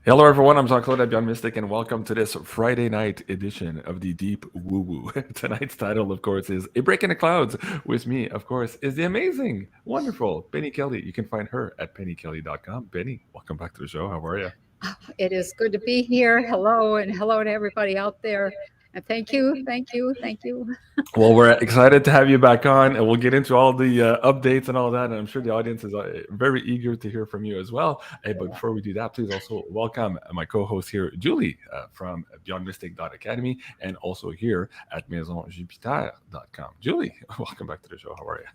Hello, everyone. I'm Jean-Claude BeyondMystic, and welcome to this Friday night edition of the Deep Woo Woo. Tonight's title, of course, is A Break in the Clouds. With me, of course, is the amazing, wonderful Penny Kelly. You can find her at pennykelly.com. Penny, welcome back to the show. How are you? Oh, it is good to be here. Hello, and hello to everybody out there. And thank you, thank you, thank you. Well, we're excited to have you back on, and we'll get into all the updates and all that. And I'm sure the audience is very eager to hear from you as well. But before we do that, please also welcome my co-host here, Julie, from BeyondMystic Academy, and also here at MaisonJupiter.com. Julie, welcome back to the show. How are you?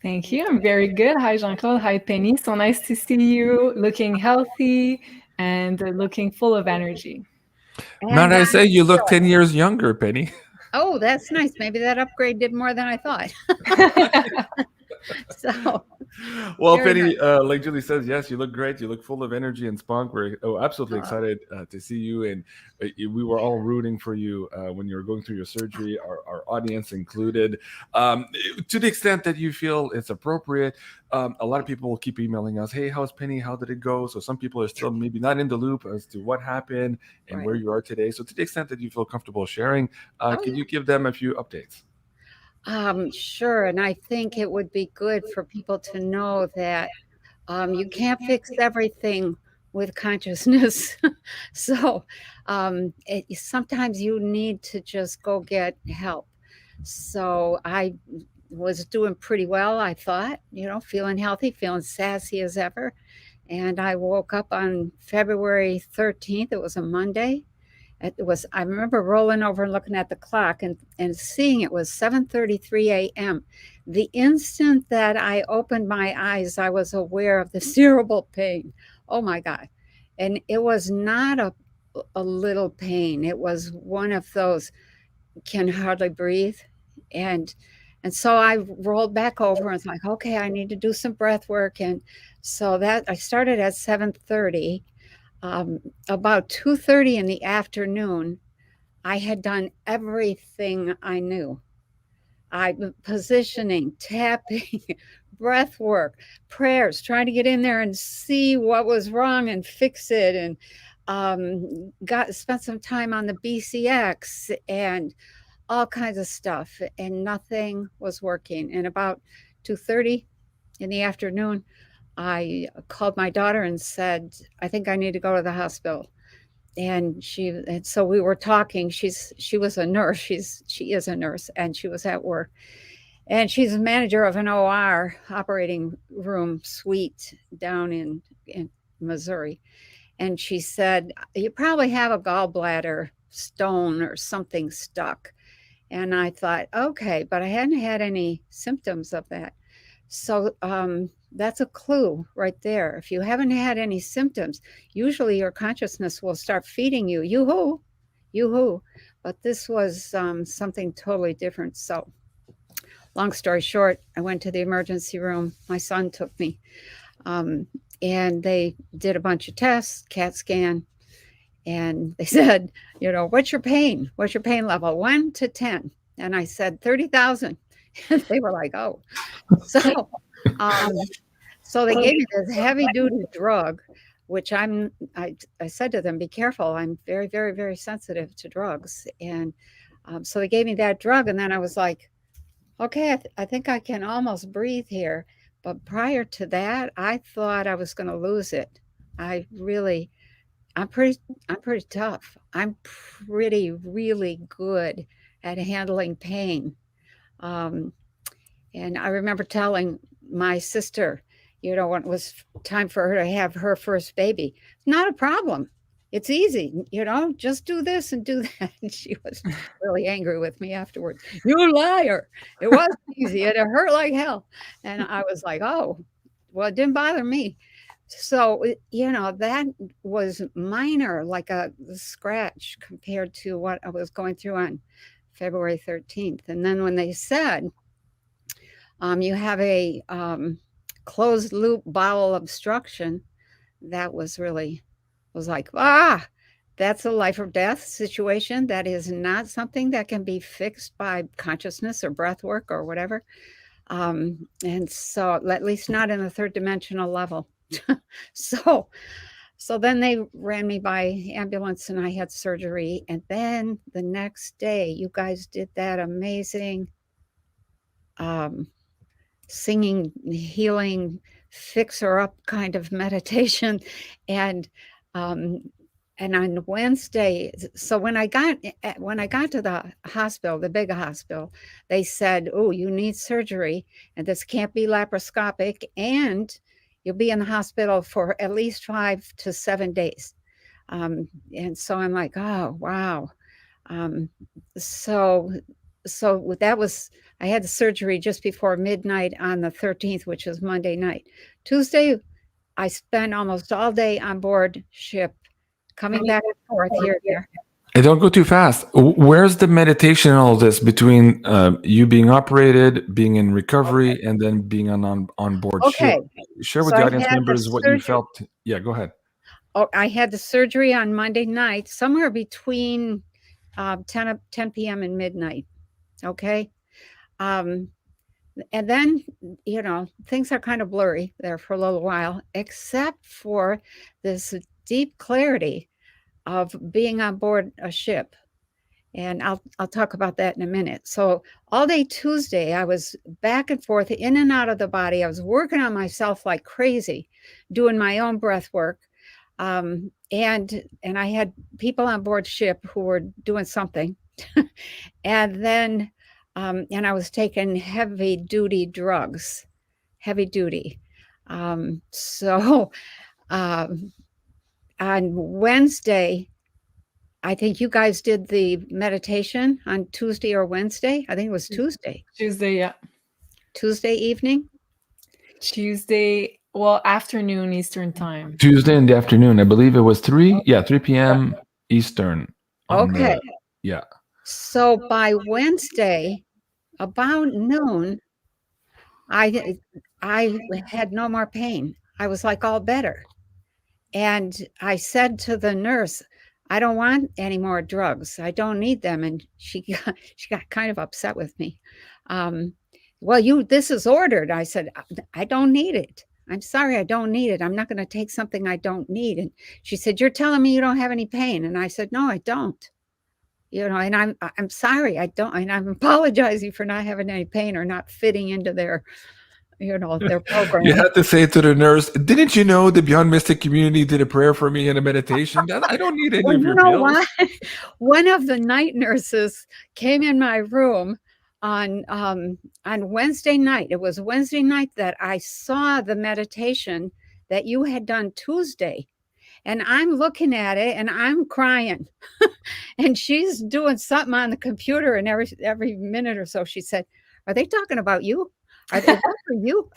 Thank you. I'm very good. Hi, Jean-Claude. Hi, Penny. So nice to see you looking healthy and looking full of energy. Might And I say you look 10 years younger, Penny? oh, that's nice. Maybe that upgrade did more than I thought. So, Well, very Penny, nice. like Julie says, yes, you look great. You look full of energy and spunk. We're absolutely Uh, excited to see you. And we were all rooting for you when you were going through your surgery, our audience included. Um, to the extent that you feel it's appropriate, a lot of people will keep emailing us, hey, how's Penny? How did it go? So some people are still maybe not in the loop as to what happened and right. where you are today. So to the extent that you feel comfortable sharing, Oh, could yeah. you give them a few updates? Sure. And I think it would be good for people to know that you can't fix everything with consciousness. So, sometimes you need to just go get help. So I was doing pretty well, I thought, feeling healthy, feeling sassy as ever. And I woke up on February 13th. It was a Monday. I remember rolling over and looking at the clock and seeing it was 7:33 a.m. The instant that I opened my eyes, I was aware of the cerebral pain. Oh my God. And it was not a little pain. It was one of those can hardly breathe. And and so I rolled back over and was like, okay, I need to do some breath work. And so that I started at 7:30. About 2:30 in the afternoon, I had done everything I knew. I positioning, tapping, breath work, prayers, trying to get in there and see what was wrong and fix it, and got spent some time on the BCX and all kinds of stuff, and nothing was working. And about 2:30 in the afternoon, I called my daughter and said, "I think I need to go to the hospital." And so we were talking. She was a nurse. She is a nurse, and she was at work, and she's a manager of an OR operating room suite down in Missouri. And she said, you probably have a gallbladder stone or something stuck. And I thought, okay, but I hadn't had any symptoms of that. So that's a clue right there. If you haven't had any symptoms, usually your consciousness will start feeding you, yoo-hoo, yoo-hoo. But this was something totally different. So long story short, I went to the emergency room. My son took me. Um, and they did a bunch of tests, CAT scan, and they said, what's your pain? What's your pain level? 1 to 10. And I said 30,000. And they were like, oh. So um, so they gave me this heavy duty drug, which I said to them, be careful. I'm very, very, very sensitive to drugs. And so they gave me that drug. And then I was like, okay, I think I can almost breathe here. But prior to that, I thought I was going to lose it. I really, I'm pretty, I'm pretty tough. I'm pretty, really good at handling pain. Um, and I remember telling my sister, when it was time for her to have her first baby, not a problem. It's easy, just do this and do that. And she was really angry with me afterwards. You liar. It was easy and it hurt like hell. And I was like, oh, well, it didn't bother me. So, that was minor, like a scratch compared to what I was going through on February 13th. And then when they said, you have a closed loop bowel obstruction, that was like, that's a life or death situation. That is not something that can be fixed by consciousness or breath work or whatever. And so, at least not in the third dimensional level. So, So then they ran me by ambulance and I had surgery. And then the next day, you guys did that amazing singing, healing, fixer up kind of meditation. And on Wednesday, so when I got to the hospital, the big hospital, they said, "Oh, you need surgery, and this can't be laparoscopic, and you'll be in the hospital for at least 5 to 7 days." And so I'm like, "Oh, wow." So that was, I had the surgery just before midnight on the 13th, which was Monday night. Tuesday, I spent almost all day on board ship, coming back and forth here and there. Hey, don't go too fast. Where's the meditation in all this between you being operated, being in recovery, and then being on board ship? Share with the audience members what you felt. Yeah, go ahead. Oh, I had the surgery on Monday night, somewhere between 10 p.m. and midnight. Okay. And then, you know, things are kind of blurry there for a little while, except for this deep clarity of being on board a ship. And I'll talk about that in a minute. So all day Tuesday, I was back and forth, in and out of the body. I was working on myself like crazy, doing my own breath work. And I had people on board ship who were doing something. And then, and I was taking heavy duty drugs, heavy duty. So on Wednesday, I think you guys did the meditation on Tuesday or Wednesday. I think it was Tuesday. Tuesday, yeah. Tuesday evening? Tuesday, well, afternoon Eastern time. Tuesday in the afternoon. I believe it was 3 p.m. Eastern. Okay. Yeah. So by Wednesday, about noon, I had no more pain. I was like all better. And I said to the nurse, "I don't want any more drugs. I don't need them." And she got kind of upset with me. "Well, this is ordered." I said, "I don't need it. I'm sorry, I don't need it. I'm not going to take something I don't need." And she said, "You're telling me you don't have any pain?" And I said, "No, I don't. You know, and I'm sorry, I don't, and I'm apologizing for not having any pain or not fitting into their, you know, their program." You had to say to the nurse, "Didn't you know the Beyond Mystic community did a prayer for me and a meditation? I don't need any of your pills." What? One of the night nurses came in my room on Wednesday night. It was Wednesday night that I saw the meditation that you had done Tuesday. And I'm looking at it and I'm crying. And she's doing something on the computer, and every minute or so she said, "Are they talking about you? Are they for you?"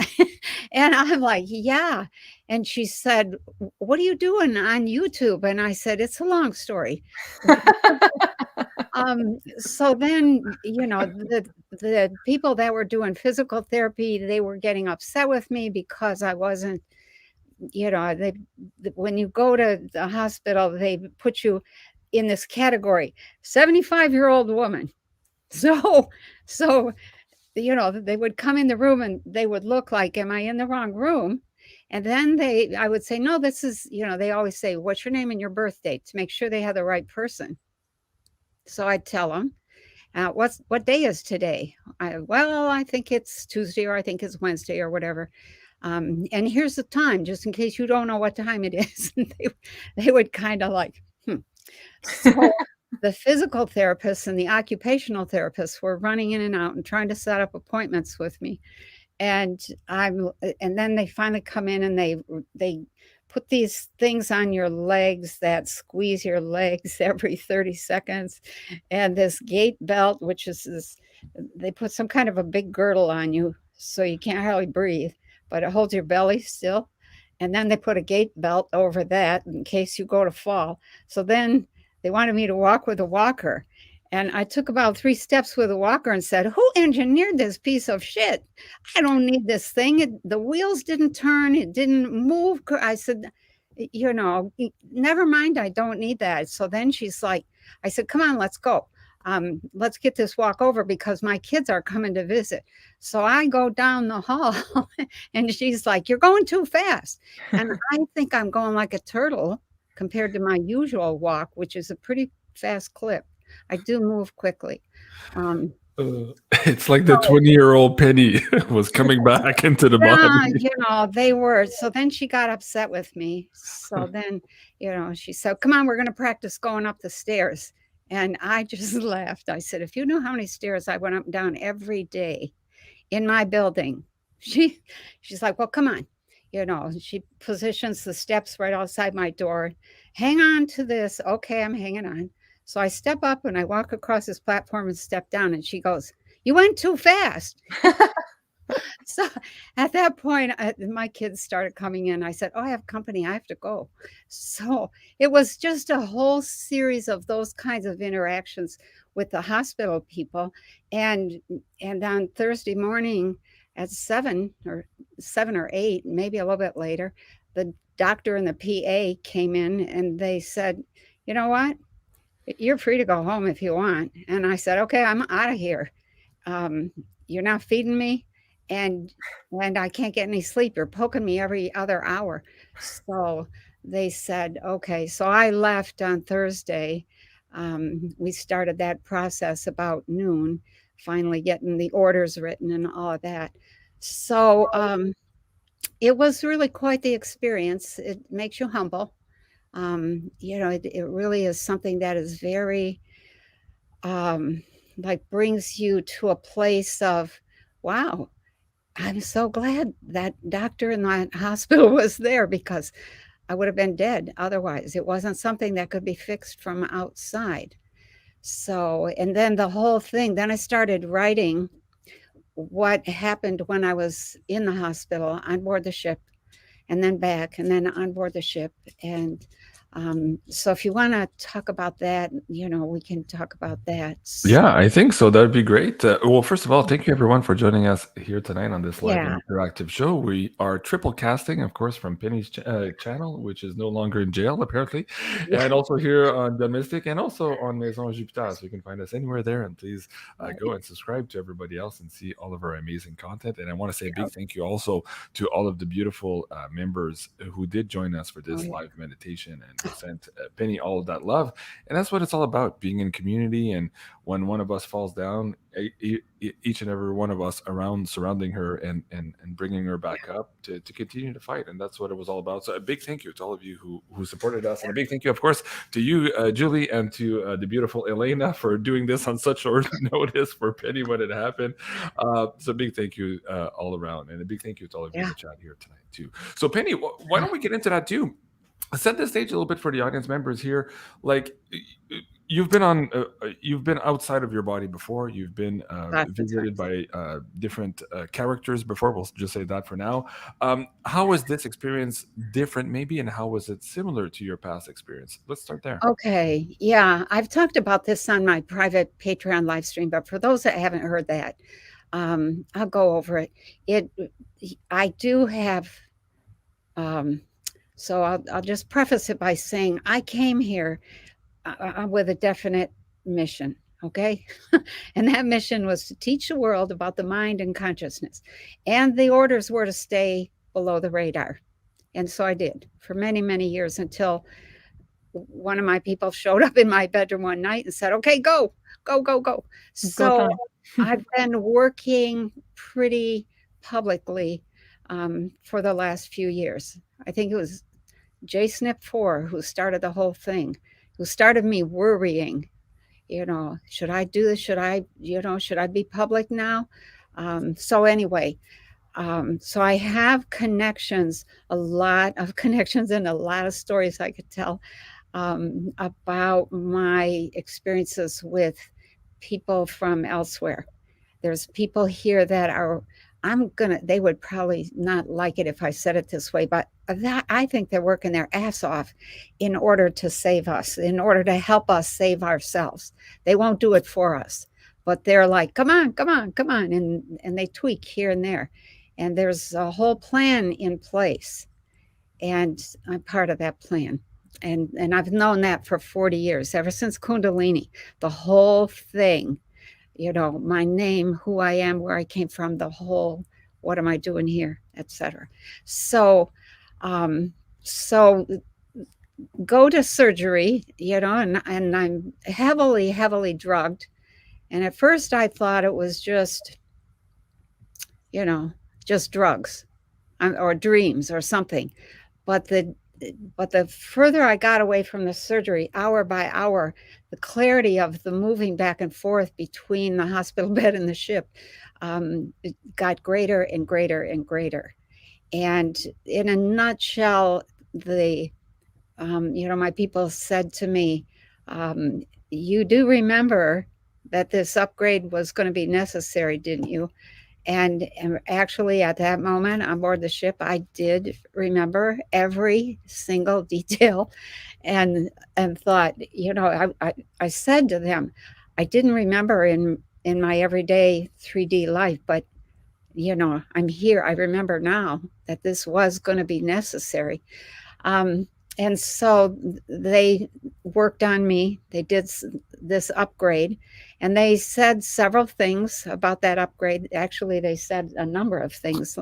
And I'm like, "Yeah." And she said, "What are you doing on YouTube?" And I said, "It's a long story." So then, you know, the people that were doing physical therapy, they were getting upset with me because I wasn't, you know, when you go to the hospital, they put you in this category, 75-year-old woman. So, you know, they would come in the room and they would look like, "Am I in the wrong room?" And then I would say, "No, this is," you know, they always say, "What's your name and your birth date?" to make sure they have the right person. So I'd tell them, what day is today? "Well, I think it's Tuesday, or I think it's Wednesday, or whatever. And here's the time, just in case you don't know what time it is." And they would kind of like, So the physical therapists and the occupational therapists were running in and out and trying to set up appointments with me. And then they finally come in and they put these things on your legs that squeeze your legs every 30 seconds. And this gait belt, which is this, they put some kind of a big girdle on you so you can't hardly breathe, but it holds your belly still. And then they put a gait belt over that in case you go to fall. So then they wanted me to walk with a walker. And I took about 3 steps with a walker and said, "Who engineered this piece of shit? I don't need this thing. The wheels didn't turn. It didn't move." I said, "You know, never mind. I don't need that." So then she's like, I said, "Come on, let's go." let's get this walk over because my kids are coming to visit. So I go down the hall and she's like, you're going too fast. And I think I'm going like a turtle compared to my usual walk, which is a pretty fast clip. I do move quickly. It's like the 20-year-old Penny was coming back into the body. You know, they were. So then she got upset with me. So then, you know, she said, come on, we're going to practice going up the stairs. And I just laughed. I said, if you knew how many stairs I went up and down every day in my building, she's like, well, come on. You know, she positions the steps right outside my door. Hang on to this. Okay, I'm hanging on. So I step up and I walk across this platform and step down. And she goes, you went too fast. So at that point, my kids started coming in. I said, oh, I have company. I have to go. So it was just a whole series of those kinds of interactions with the hospital people. And on Thursday morning at 7 or 8, maybe a little bit later, the doctor and the PA came in and they said, you know what? You're free to go home if you want. And I said, okay, I'm out of here. You're not feeding me and I can't get any sleep. You're poking me every other hour. So they said, okay. So I left on Thursday. We started that process about noon, finally getting the orders written and all of that. So it was really quite the experience. It makes you humble. You know, it really is something that is very, like brings you to a place of, wow, I'm so glad that doctor in that hospital was there because I would have been dead otherwise. It wasn't something that could be fixed from outside. So, and then the whole thing, then I started writing what happened when I was in the hospital on board the ship and then back and then on board the ship. And so if you want to talk about that, you know, we can talk about that. So, Yeah, I think so. That'd be great. Well, first of all, thank you everyone for joining us here tonight on this live yeah. interactive show. We are triple casting, of course, from Penny's channel, which is no longer in jail, apparently, and also here on BeyondMystic and also on Maison Jupiter. So you can find us anywhere there. And please go and subscribe to everybody else and see all of our amazing content. And I want to say a big thank you also to all of the beautiful members who did join us for this live meditation and who sent Penny all of that love. And that's what it's all about, being in community. And when one of us falls down, each and every one of us around surrounding her and bringing her back up to continue to fight. And that's what it was all about. So a big thank you to all of you who supported us. And a big thank you, of course, to you, Julie, and to the beautiful Elena for doing this on such short notice for Penny when it happened. So a big thank you all around. And a big thank you to all of you in the chat here tonight, too. So Penny, why don't we get into that, too? Set the stage a little bit for the audience members here. Like, you've been outside of your body before. You've been visited by different characters before. We'll just say that for now. How was this experience different, maybe, and how was it similar to your past experience? Let's start there. Okay. Yeah, I've talked about this on my private Patreon live stream, but for those that haven't heard that, I'll go over it. I do have. So I'll just preface it by saying I came here with a definite mission, okay? And that mission was to teach the world about the mind and consciousness. And the orders were to stay below the radar. And so I did for many, many years until one of my people showed up in my bedroom one night and said, okay, go. So I've been working pretty publicly for the last few years. I think it was JSNP4 who started the whole thing, who started me worrying, you know, should I do this? Should I be public now? So anyway, so I have connections, a lot of connections and a lot of stories I could tell about my experiences with people from elsewhere. There's people here that are, they would probably not like it if I said it this way, but that I think they're working their ass off in order to save us, in order to help us save ourselves. They won't do it for us, but they're like, come on. And they tweak here and there. And there's a whole plan in place. And I'm part of that plan. and I've known that for 40 years, ever since Kundalini, the whole thing, my name, who I am, where I came from, the whole, what am I doing here, etc. So, so go to surgery, and I'm heavily drugged. And at first I thought it was just drugs or dreams or something. But the further I got away from the surgery, hour by hour, the clarity of the moving back and forth between the hospital bed and the ship it got greater and greater and greater. And in a nutshell, my people said to me, you do remember that this upgrade was going to be necessary, didn't you? And actually, at that moment on board the ship, I did remember every single detail, and thought, I said to them, I didn't remember in my everyday 3D life, but I'm here. I remember now that this was going to be necessary. And so they worked on me. They did this upgrade, and they said several things about that upgrade. Actually, they said a number of things.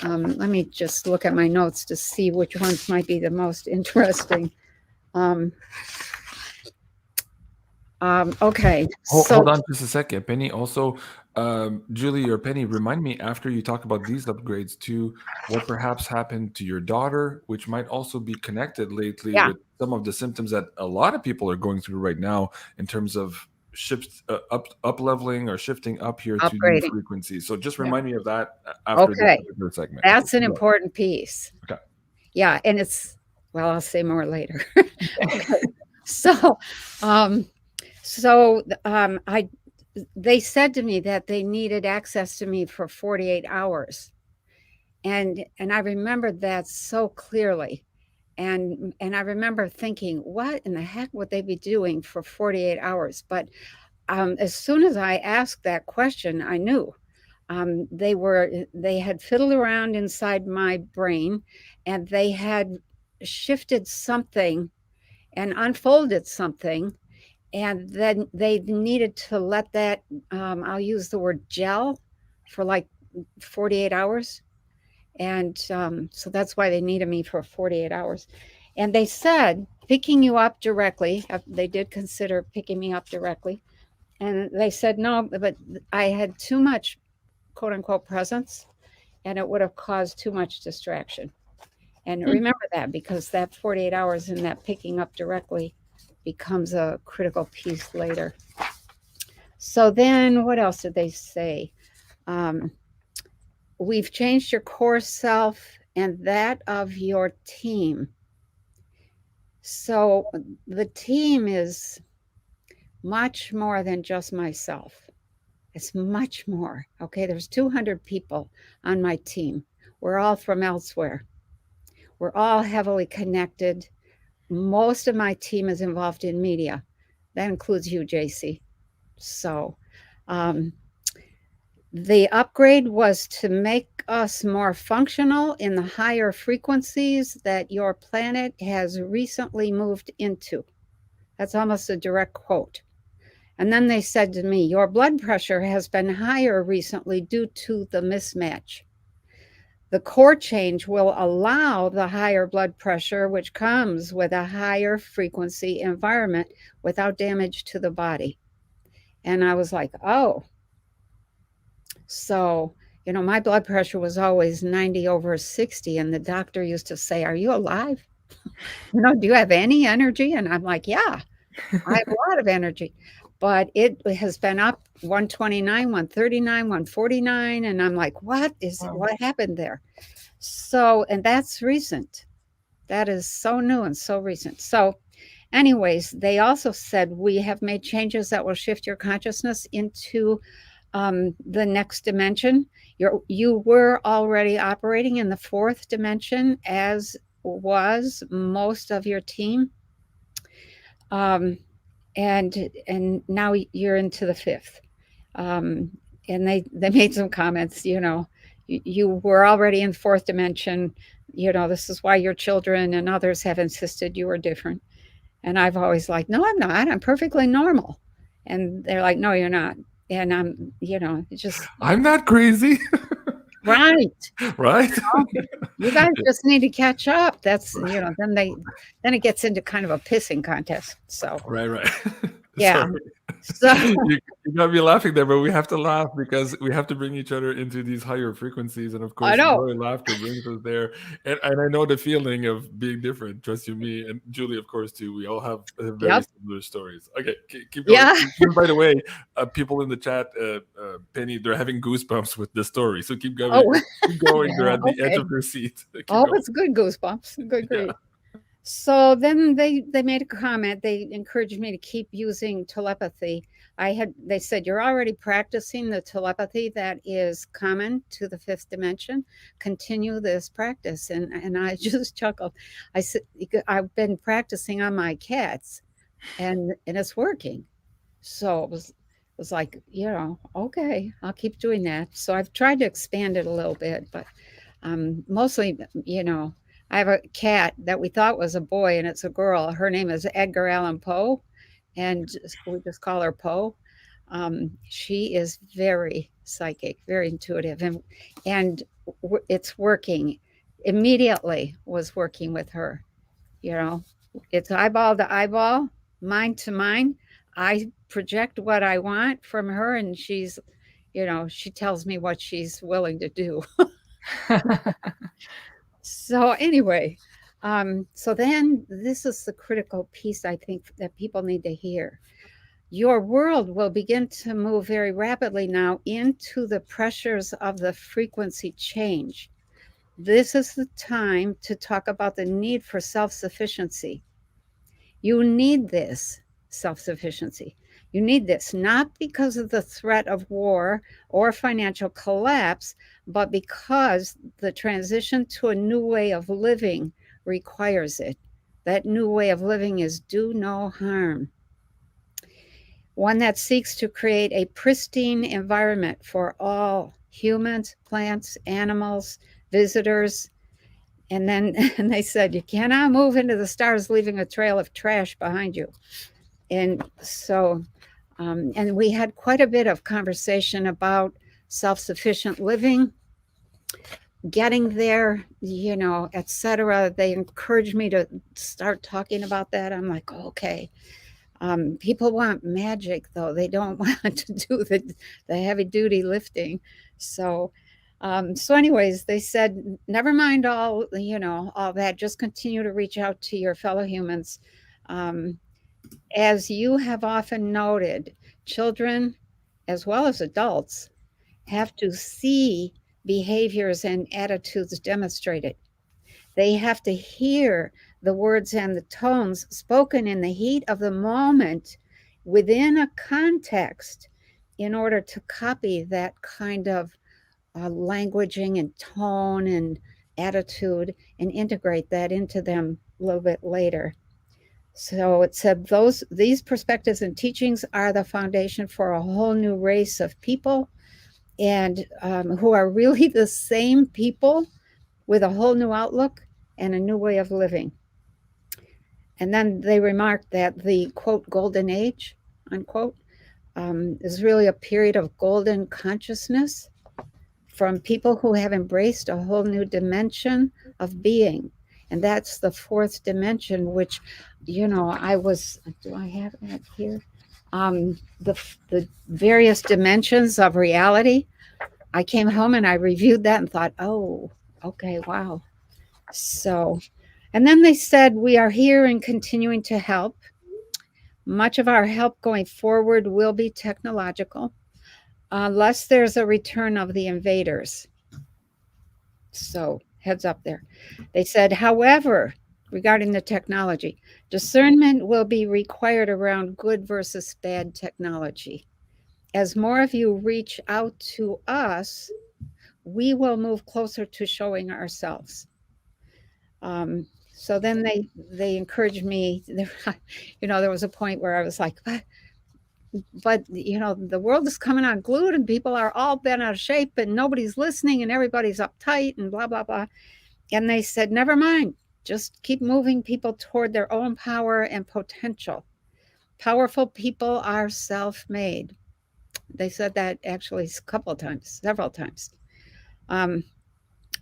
Let me just look at my notes to see which ones might be the most interesting. Okay. Hold on just a second, Penny. Also, Julie or Penny, remind me after you talk about these upgrades too, what perhaps happened to your daughter, which might also be connected lately with some of the symptoms that a lot of people are going through right now in terms of shifts, up leveling or shifting up here to new frequencies. So just remind me of that after this particular segment. That's an important piece. Okay. Yeah, and I'll say more later. Okay. So, they said to me that they needed access to me for 48 hours. And I remembered that so clearly. And I remember thinking, what in the heck would they be doing for 48 hours? But as soon as I asked that question, I knew. They had fiddled around inside my brain, and they had shifted something and unfolded something. And then they needed to let that, I'll use the word gel, for like 48 hours. And so that's why they needed me for 48 hours. And they said, picking you up directly, they did consider picking me up directly. And they said, no, but I had too much, quote unquote, presence, and it would have caused too much distraction. And remember that, because that 48 hours and that picking up directly becomes a critical piece later. So then what else did they say? We've changed your core self and that of your team. So the team is much more than just myself. It's much more. Okay, there's 200 people on my team. We're all from elsewhere. We're all heavily connected. Most of my team is involved in media. That includes you, JC. So the upgrade was to make us more functional in the higher frequencies that your planet has recently moved into. That's almost a direct quote. And then they said to me, your blood pressure has been higher recently due to the mismatch. The core change will allow the higher blood pressure, which comes with a higher frequency environment without damage to the body. And I was like, oh. So, my blood pressure was always 90/60. And the doctor used to say, are you alive? Do you have any energy? And I'm like, yeah, I have a lot of energy. But it has been up 129, 139, 149. And I'm like, what happened there? So, and that's recent. That is so new and so recent. So anyways, they also said, we have made changes that will shift your consciousness into the next dimension. You were already operating in the fourth dimension, as was most of your team. And now you're into the fifth. And they made some comments, you were already in fourth dimension. This is why your children and others have insisted you were different. And I've always like, no, I'm not. I'm perfectly normal. And they're like, no, you're not. And I'm, just. I'm not crazy. Right. Right. You guys just need to catch up. That's, then it gets into kind of a pissing contest. So. Right. Yeah. Sorry. So you got me laughing there, but we have to laugh because we have to bring each other into these higher frequencies, and of course, I know. joy and laughter brings us there. And I know the feeling of being different. Trust you, me and Julie, of course, too. We all have very similar stories. Okay, keep going. Yeah. And by the way, people in the chat, Penny, they're having goosebumps with the story. So keep going. Oh. Keep going. They're at the edge of their seat. It's good goosebumps. Good grief. Yeah. So then they made a comment. They encouraged me to keep using telepathy. They said, you're already practicing the telepathy that is common to the fifth dimension. Continue this practice. And I just chuckled. I said, I've been practicing on my cats and it's working. So it was like, okay, I'll keep doing that. So I've tried to expand it a little bit, but mostly, I have a cat that we thought was a boy and it's a girl. Her name is Edgar Allan Poe, and we just call her Poe. She is very psychic, very intuitive, and it's working. Immediately was working with her. It's eyeball to eyeball, mind to mind. I project what I want from her, and she's, she tells me what she's willing to do. So anyway, so then this is the critical piece I think that people need to hear. Your world will begin to move very rapidly now into the pressures of the frequency change. This is the time to talk about the need for self-sufficiency. You need this self-sufficiency. You need this not because of the threat of war or financial collapse, but because the transition to a new way of living requires it. That new way of living is do no harm. One that seeks to create a pristine environment for all humans, plants, animals, visitors. And then they said, you cannot move into the stars leaving a trail of trash behind you. And so, and we had quite a bit of conversation about self-sufficient living, getting there, etc. They encouraged me to start talking about that. I'm like, okay. People want magic, though. They don't want to do the heavy duty lifting. So anyways, they said, never mind all that. Just continue to reach out to your fellow humans. As you have often noted, children, as well as adults, have to see behaviors and attitudes demonstrated. They have to hear the words and the tones spoken in the heat of the moment within a context in order to copy that kind of languaging and tone and attitude and integrate that into them a little bit later. So it said these perspectives and teachings are the foundation for a whole new race of people, and who are really the same people with a whole new outlook and a new way of living. And then they remarked that the, quote, golden age, unquote, is really a period of golden consciousness from people who have embraced a whole new dimension of being. And that's the fourth dimension, which, do I have that here? The various dimensions of reality. I came home and I reviewed that and thought, oh, okay, wow. So, and then they said, we are here and continuing to help. Much of our help going forward will be technological, unless there's a return of the invaders. So, heads up there. They said, however, regarding the technology, discernment will be required around good versus bad technology. As more of you reach out to us, we will move closer to showing ourselves. So then they encouraged me. There was a point where I was like, but the world is coming unglued and people are all bent out of shape and nobody's listening and everybody's uptight and blah, blah, blah. And they said, never mind, just keep moving people toward their own power and potential. Powerful people are self-made. They said that actually several times.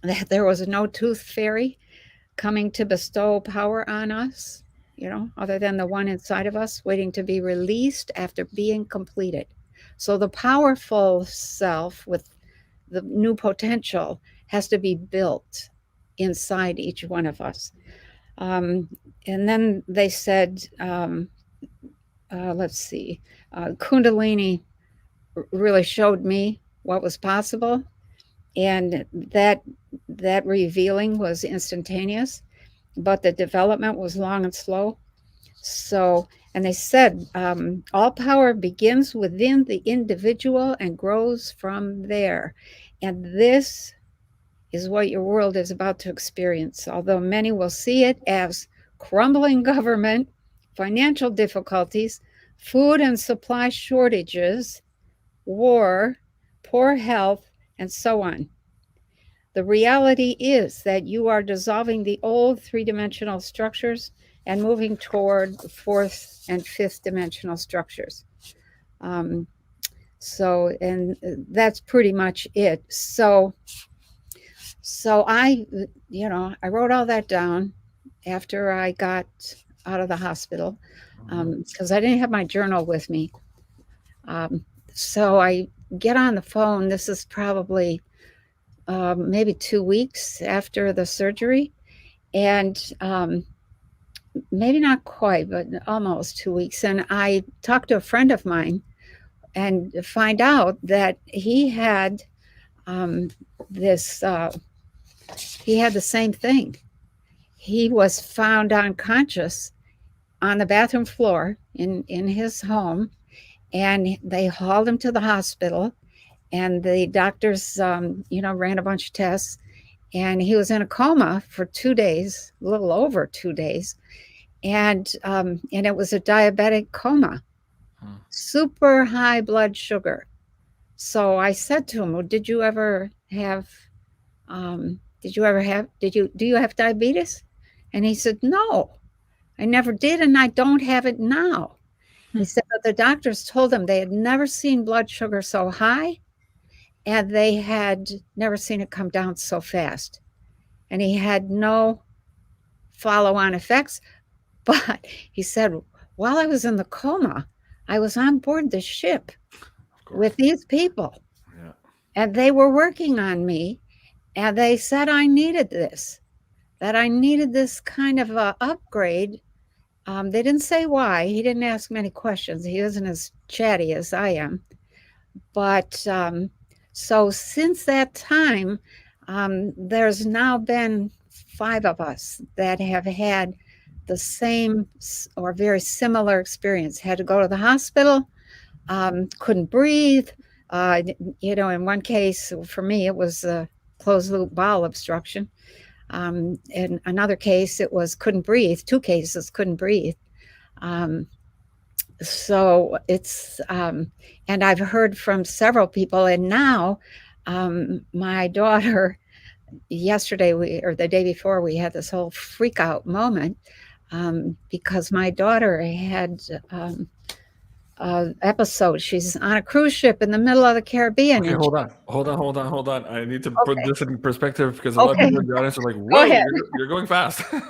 That there was no tooth fairy coming to bestow power on us, other than the one inside of us waiting to be released after being completed. So the powerful self with the new potential has to be built inside each one of us. And then they said, let's see, Kundalini really showed me what was possible. And that revealing was instantaneous, but the development was long and slow. So, and they said, all power begins within the individual and grows from there. And this is what your world is about to experience. Although many will see it as crumbling government, financial difficulties, food and supply shortages, war, poor health, and so on. The reality is that you are dissolving the old three-dimensional structures and moving toward fourth and fifth dimensional structures. So, and that's pretty much it. So I wrote all that down after I got out of the hospital, because I didn't have my journal with me. So I get on the phone. This is probably maybe 2 weeks after the surgery, and maybe not quite, but almost 2 weeks. And I talked to a friend of mine and find out that he had he had the same thing. He was found unconscious on the bathroom floor in his home, and they hauled him to the hospital, and the doctors, ran a bunch of tests, and he was in a coma for 2 days, a little over 2 days. And it was a diabetic coma, super high blood sugar. So I said to him, well, do you have diabetes? And he said, no, I never did. And I don't have it now. He said that the doctors told him they had never seen blood sugar so high, and they had never seen it come down so fast. And he had no follow-on effects. But he said, while I was in the coma, I was on board the ship with these people. Yeah. And they were working on me. And they said I needed this, that I needed this kind of a upgrade. They didn't say why. He didn't ask many questions. He isn't as chatty as I am. But so since that time, there's now been 5 of us that have had the same or very similar experience. Had to go to the hospital, couldn't breathe. In one case, for me, it was a closed loop bowel obstruction. In another case, it was couldn't breathe. 2 cases, couldn't breathe. So it's, and I've heard from several people, and now my daughter, yesterday or the day before, we had this whole freak out moment because my daughter had episode. She's on a cruise ship in the middle of the Caribbean. Okay, hold on. I need to put this in perspective because a lot of people in the audience are like, whoa, you're going fast. All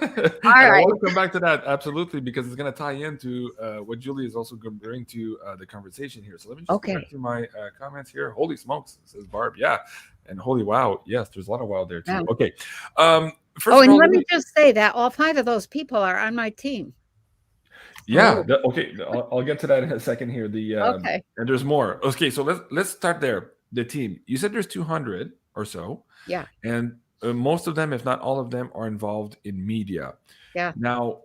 right. I want to come back to that, absolutely, because it's going to tie into what Julie is also going to bring to the conversation here. So let me just go back to my comments here. Holy smokes, says Barb. Yeah. And holy wow. Yes, there's a lot of wow there too. Yeah. Okay. First of all, let me just say that all 5 of those people are on my team. Yeah. Okay. I'll get to that in a second here. And there's more. Okay. So let's start there. The team. You said there's 200 or so. Yeah. And most of them, if not all of them, are involved in media. Yeah. Now,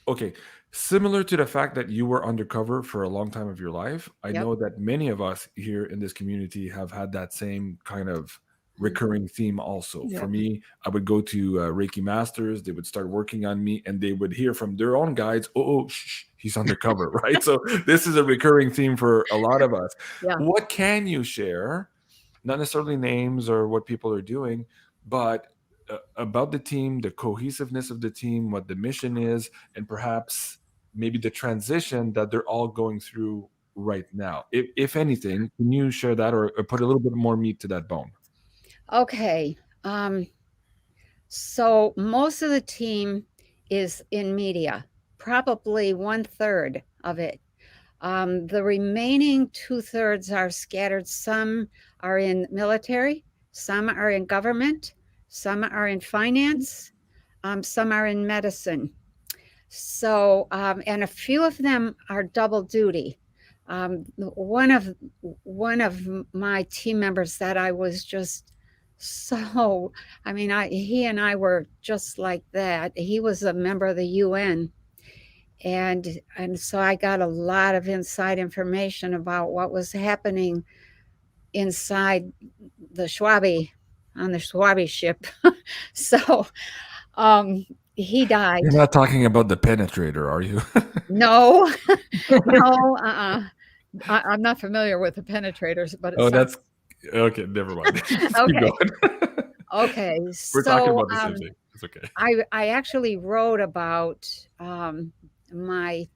okay. Similar to the fact that you were undercover for a long time of your life, I know that many of us here in this community have had that same kind of recurring theme also. For me, I would go to Reiki masters. They would start working on me, and they would hear from their own guides, he's undercover, right? So this is a recurring theme for a lot of us. Yeah. What can you share? Not necessarily names or what people are doing, but about the team, the cohesiveness of the team, what the mission is, and perhaps maybe the transition that they're all going through right now. If anything, can you share that or put a little bit more meat to that bone? Okay. So most of the team is in media, probably 1/3 of it. The remaining 2/3 are scattered. Some are in military, some are in government, some are in finance, some are in medicine. So, and a few of them are double duty. One of my team members that I was just so, I mean, he and I were just like that. He was a member of the UN. And so I got a lot of inside information about what was happening inside the Schwabi, on the Schwabi ship. So he died. You're not talking about the penetrator, are you? No, no, I'm not familiar with the penetrators, but Oh, that's okay. Never mind. Keep okay. going. Okay, We're talking about the same thing. It's okay. I actually wrote about my,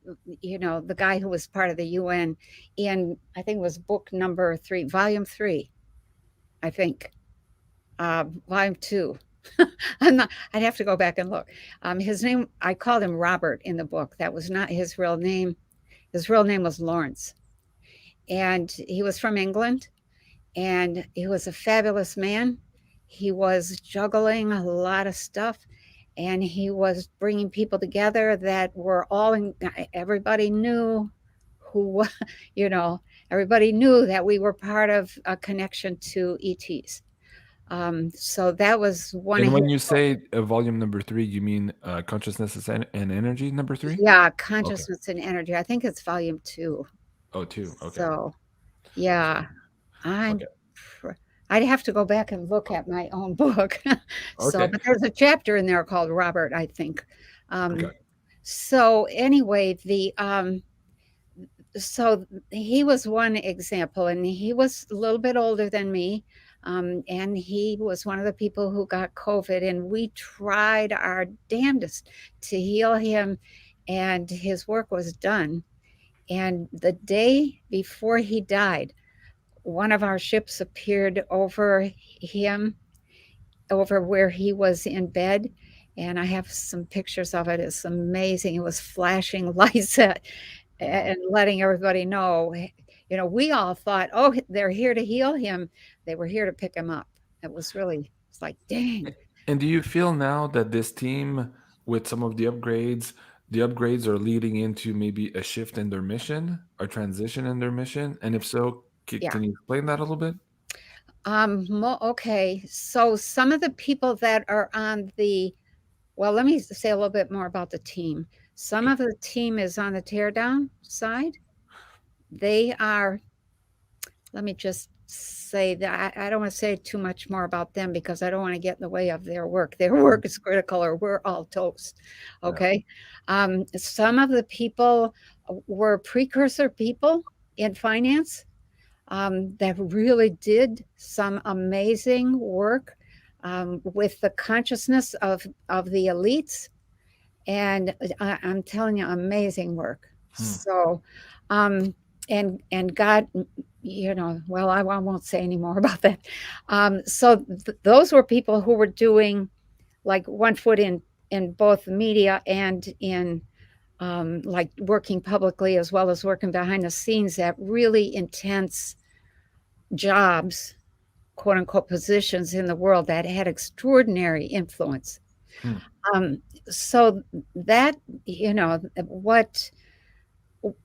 the guy who was part of the UN in, I think it was book number 3, volume 3, I think, volume 2. I'd have to go back and look. His name, I called him Robert in the book. That was not his real name. His real name was Lawrence. And he was from England, and he was a fabulous man. He was juggling a lot of stuff, and he was bringing people together that were all in, everybody knew who, everybody knew that we were part of a connection to ETs. So that was one. And when you say volume number 3, you mean consciousness and energy number 3? Yeah, consciousness and energy. I think it's volume 2. Oh, 2. Okay. So, yeah, I'd have to go back and look at my own book. So, but there's a chapter in there called Robert, I think. So anyway, so he was one example, and he was a little bit older than me. And he was one of the people who got COVID, and we tried our damnedest to heal him, and his work was done. And the day before he died, one of our ships appeared over him, over where he was in bed. And I have some pictures of it. It's amazing. It was flashing lights and letting everybody know. We all thought, oh, they're here to heal him. They were here to pick him up. It's like, dang. And do you feel now that this team, with some of the upgrades are leading into maybe a shift in their mission, or transition in their mission? And if so, can you explain that a little bit? Okay. So some of the people that are on let me say a little bit more about the team. Some of the team is on the teardown side. They are, let me just say that I don't want to say too much more about them because I don't want to get in the way of their work. Their work is critical, or we're all toast. Okay. Some of the people were precursor people in finance that really did some amazing work with the consciousness of the elites. And I'm telling you, amazing work. So, and God, I won't say any more about that. So those were people who were doing like one foot in both media and in like working publicly as well as working behind the scenes at really intense jobs, quote unquote, positions in the world that had extraordinary influence. So that,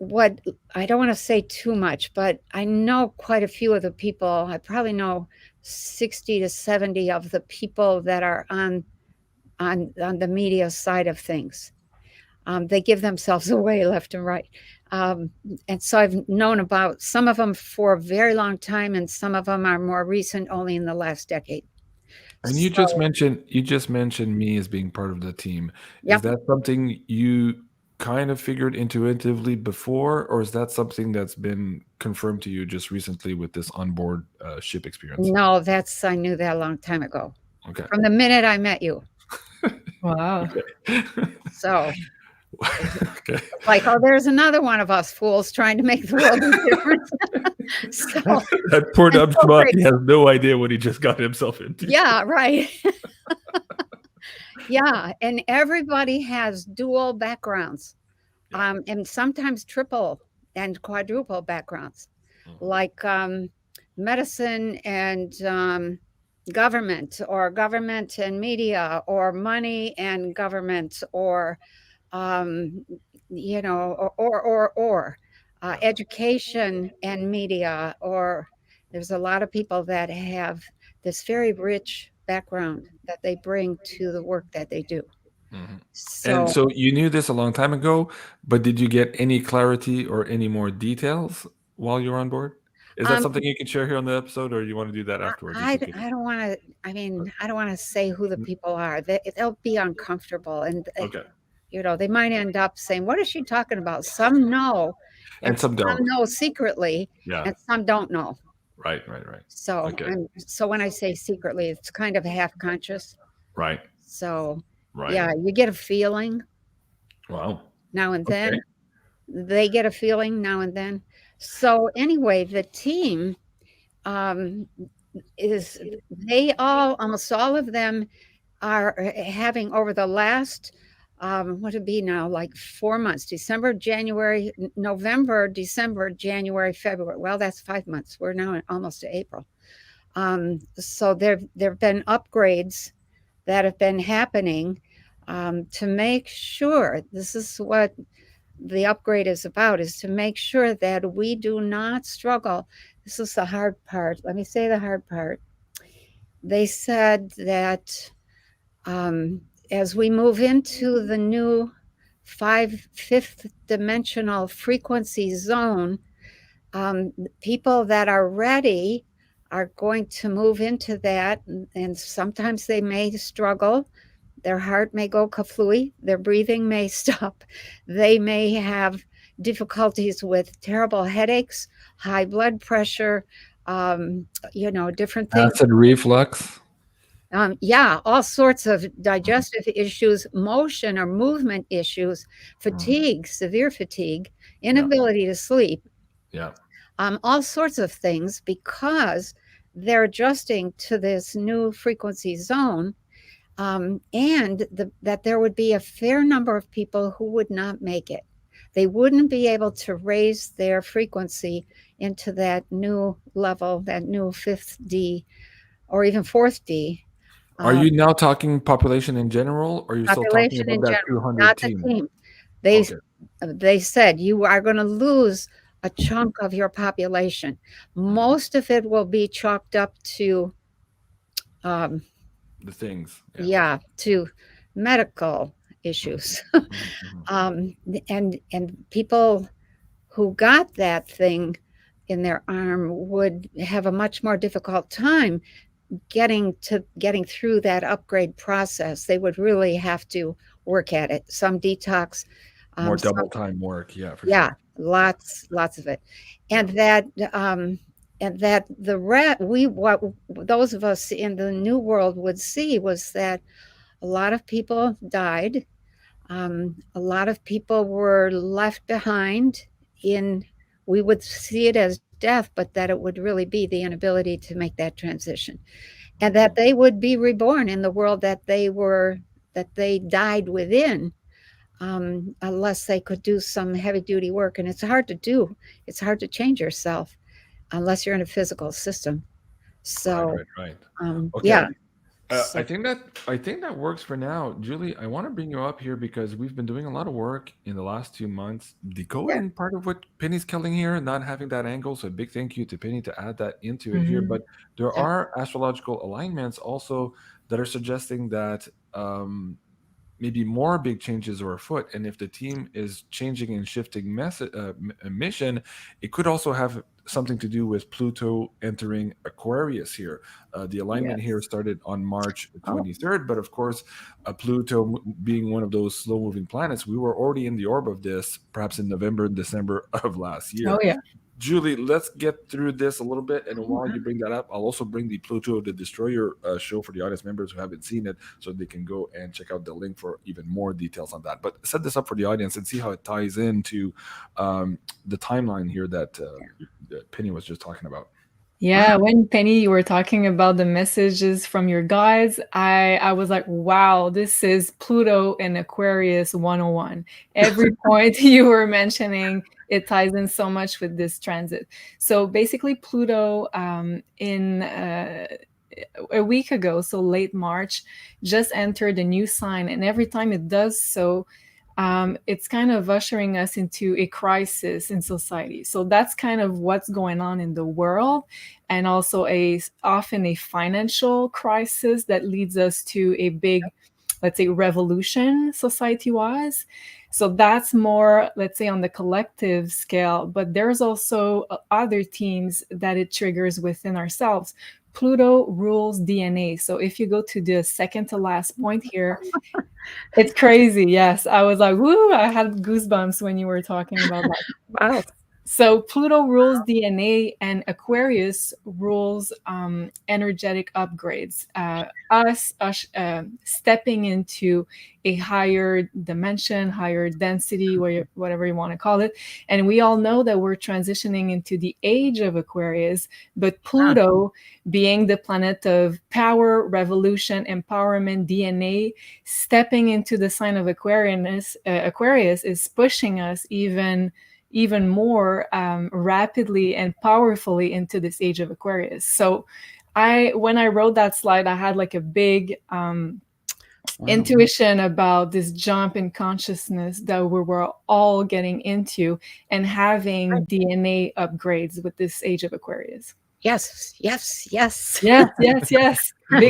what I don't want to say too much, but I know quite a few of the people. I probably know 60 to 70 of the people that are on the media side of things. They give themselves away left and right. And so I've known about some of them for a very long time, and some of them are more recent, only in the last decade. And you just mentioned me as being part of the team. Yep. Is that something you kind of figured intuitively before, or is that something that's been confirmed to you just recently with this onboard ship experience? No, I knew that a long time ago. Okay. From the minute I met you. Wow. Okay. So Okay. it's like, oh, there's another one of us fools trying to make the world a difference. So That poor dumb so schmuck, great. he has no idea what he just got himself into. Yeah, right. Yeah, and everybody has dual backgrounds, Yeah. and sometimes triple and quadruple backgrounds, Mhm. like medicine and government, or government and media, or money and government, or you know, or Yeah. education and media, or there's a lot of people that have this very rich background that they bring to the work that they do. Mhm. And So so you knew this a long time ago, but did you get any clarity or any more details while you were on board? Is that um, something you can share here on the episode, or you want to do that afterwards? It's okay. I don't want to. I mean, I don't want to say who the people are. They'll be uncomfortable, and Okay. you know, they might end up saying, "What is she talking about?" Some know, And some don't. know secretly, Yeah. and some don't know. Right. So, Okay. so when I say secretly, it's kind of half conscious. Right. So, Right. yeah, you get a feeling Wow. now and then. Okay. They get a feeling now and then. So anyway, the team is almost all of them are having, over the last what would be now, like 4 months, December, January, November, December, January, February. Well, that's 5 months. We're now almost to April. So there've been upgrades that have been happening to make sure, this is what the upgrade is about, is to make sure that we do not struggle. This is the hard part. Let me say the hard part. They said that as we move into the new fifth dimensional frequency zone, people that are ready are going to move into that, and sometimes they may struggle. Their heart may go kaflooey, their breathing may stop, they may have difficulties with terrible headaches, high blood pressure, you know, different things. Acid reflux. Yeah, all sorts of digestive issues, motion or movement issues, fatigue, severe fatigue, inability to sleep. Yeah. All sorts of things, because they're adjusting to this new frequency zone, and that there would be a fair number of people who would not make it. They wouldn't be able to raise their frequency into that new level, that new 5th D or even 4th D. Are you now talking population in general, or are you still talking Population about in that general, 200 not the team? team. Okay. They said you are going to lose a chunk of your population. Most of it will be chalked up to The things. yeah, to medical issues. And people who got that thing in their arm would have a much more difficult time getting through that upgrade process. They would really have to work at it. Some detox, More double time work. Yeah, for yeah, sure. lots of it. And that what those of us in the new world would see was that a lot of people died. A lot of people were left behind we would see it as death, but that it would really be the inability to make that transition, and that they would be reborn in the world that they died within, unless they could do some heavy duty work. And it's hard to do. It's hard to change yourself unless you're in a physical system. So, Right. Okay. Yeah. I think that works for now. Julie, I want to bring you up here because we've been doing a lot of work in the last 2 months, decoding part of what Penny's killing here, not having that angle. So a big thank you to Penny to add that into it here. But there are astrological alignments also that are suggesting that maybe more big changes are afoot. And if the team is changing and shifting mission, it could also have something to do with Pluto entering Aquarius here. The alignment here started on March 23rd, but of course, Pluto being one of those slow-moving planets, we were already in the orb of this, perhaps in November and December of last year. Oh, yeah. Julie, let's get through this a little bit. And while you bring that up, I'll also bring the Pluto the Destroyer show for the audience members who haven't seen it, so they can go and check out the link for even more details on that. But set this up for the audience and see how it ties into the timeline here that Penny was just talking about. Yeah, when Penny, you were talking about the messages from your guides, I was like, wow, this is Pluto and Aquarius 101. Every point you were mentioning, it ties in so much with this transit. So basically Pluto in a week ago, so late March, just entered a new sign. And every time it does so, it's kind of ushering us into a crisis in society. So that's kind of what's going on in the world, and also often a financial crisis that leads us to a big, let's say, revolution society-wise. So that's more, let's say, on the collective scale, but there's also other themes that it triggers within ourselves. Pluto rules DNA. So if you go to the second to last point here, it's crazy. Yes. I was like, woo, I had goosebumps when you were talking about that. Wow. So Pluto rules DNA, and Aquarius rules energetic upgrades. Us stepping into a higher dimension, higher density, whatever you want to call it. And we all know that we're transitioning into the age of Aquarius, but Pluto, being the planet of power, revolution, empowerment, DNA, stepping into the sign of Aquarius is pushing us even more rapidly and powerfully into this age of Aquarius. So when I wrote that slide, I had like a big intuition about this jump in consciousness that we were all getting into, and having DNA upgrades with this age of Aquarius. Yes. Big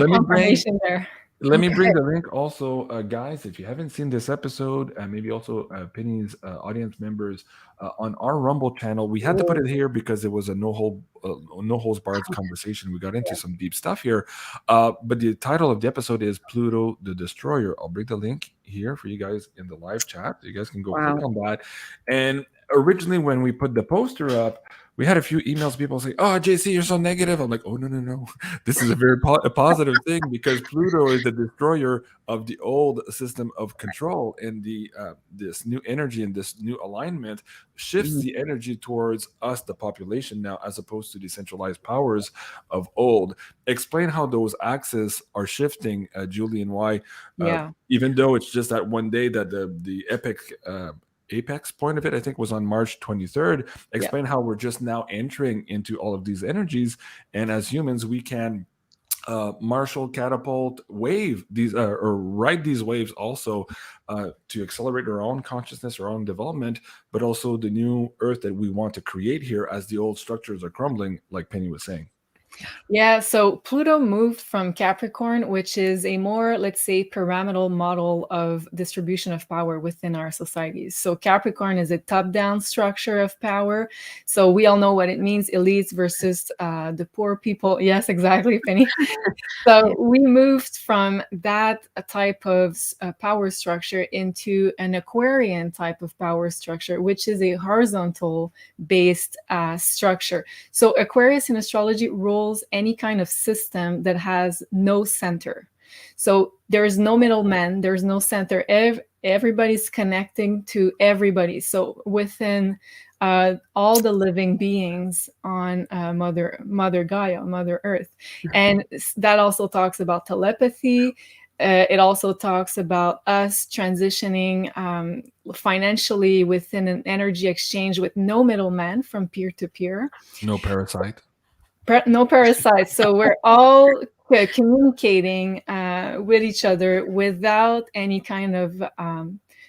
confirmation there. Let me bring the link also, guys, if you haven't seen this episode, and maybe also Penny's audience members on our Rumble channel. We had to put it here because it was a no holds barred conversation. We got into some deep stuff here. But the title of the episode is Pluto the Destroyer. I'll bring the link here for you guys in the live chat. You guys can go click on that. And originally when we put the poster up, we had a few emails, people saying, "Oh, JC, you're so negative." I'm like, "Oh, no. This is a very positive thing, because Pluto is the destroyer of the old system of control, and this new energy and this new alignment shifts the energy towards us, the population now, as opposed to the centralized powers of old." Explain how those axes are shifting, Julie, and why, even though it's just that one day that the apex point of it, I think, was on March 23rd. Explain how we're just now entering into all of these energies, and as humans we can marshal, catapult, wave these or ride these waves also to accelerate our own consciousness, our own development, but also the new earth that we want to create here as the old structures are crumbling, like Penny was saying. Yeah, so Pluto moved from Capricorn, which is a more, let's say, pyramidal model of distribution of power within our societies. So Capricorn is a top-down structure of power. So we all know what it means, elites versus the poor people. Yes, exactly, Penny. So we moved from that type of power structure into an Aquarian type of power structure, which is a horizontal-based structure. So Aquarius in astrology rules any kind of system that has no center. So there is no middleman, there's no center. Everybody's connecting to everybody. So within all the living beings on Mother Gaia, Mother Earth. And that also talks about telepathy. It also talks about us transitioning financially within an energy exchange with no middleman, from peer to peer. No parasite. No parasites. So we're all communicating with each other without any kind of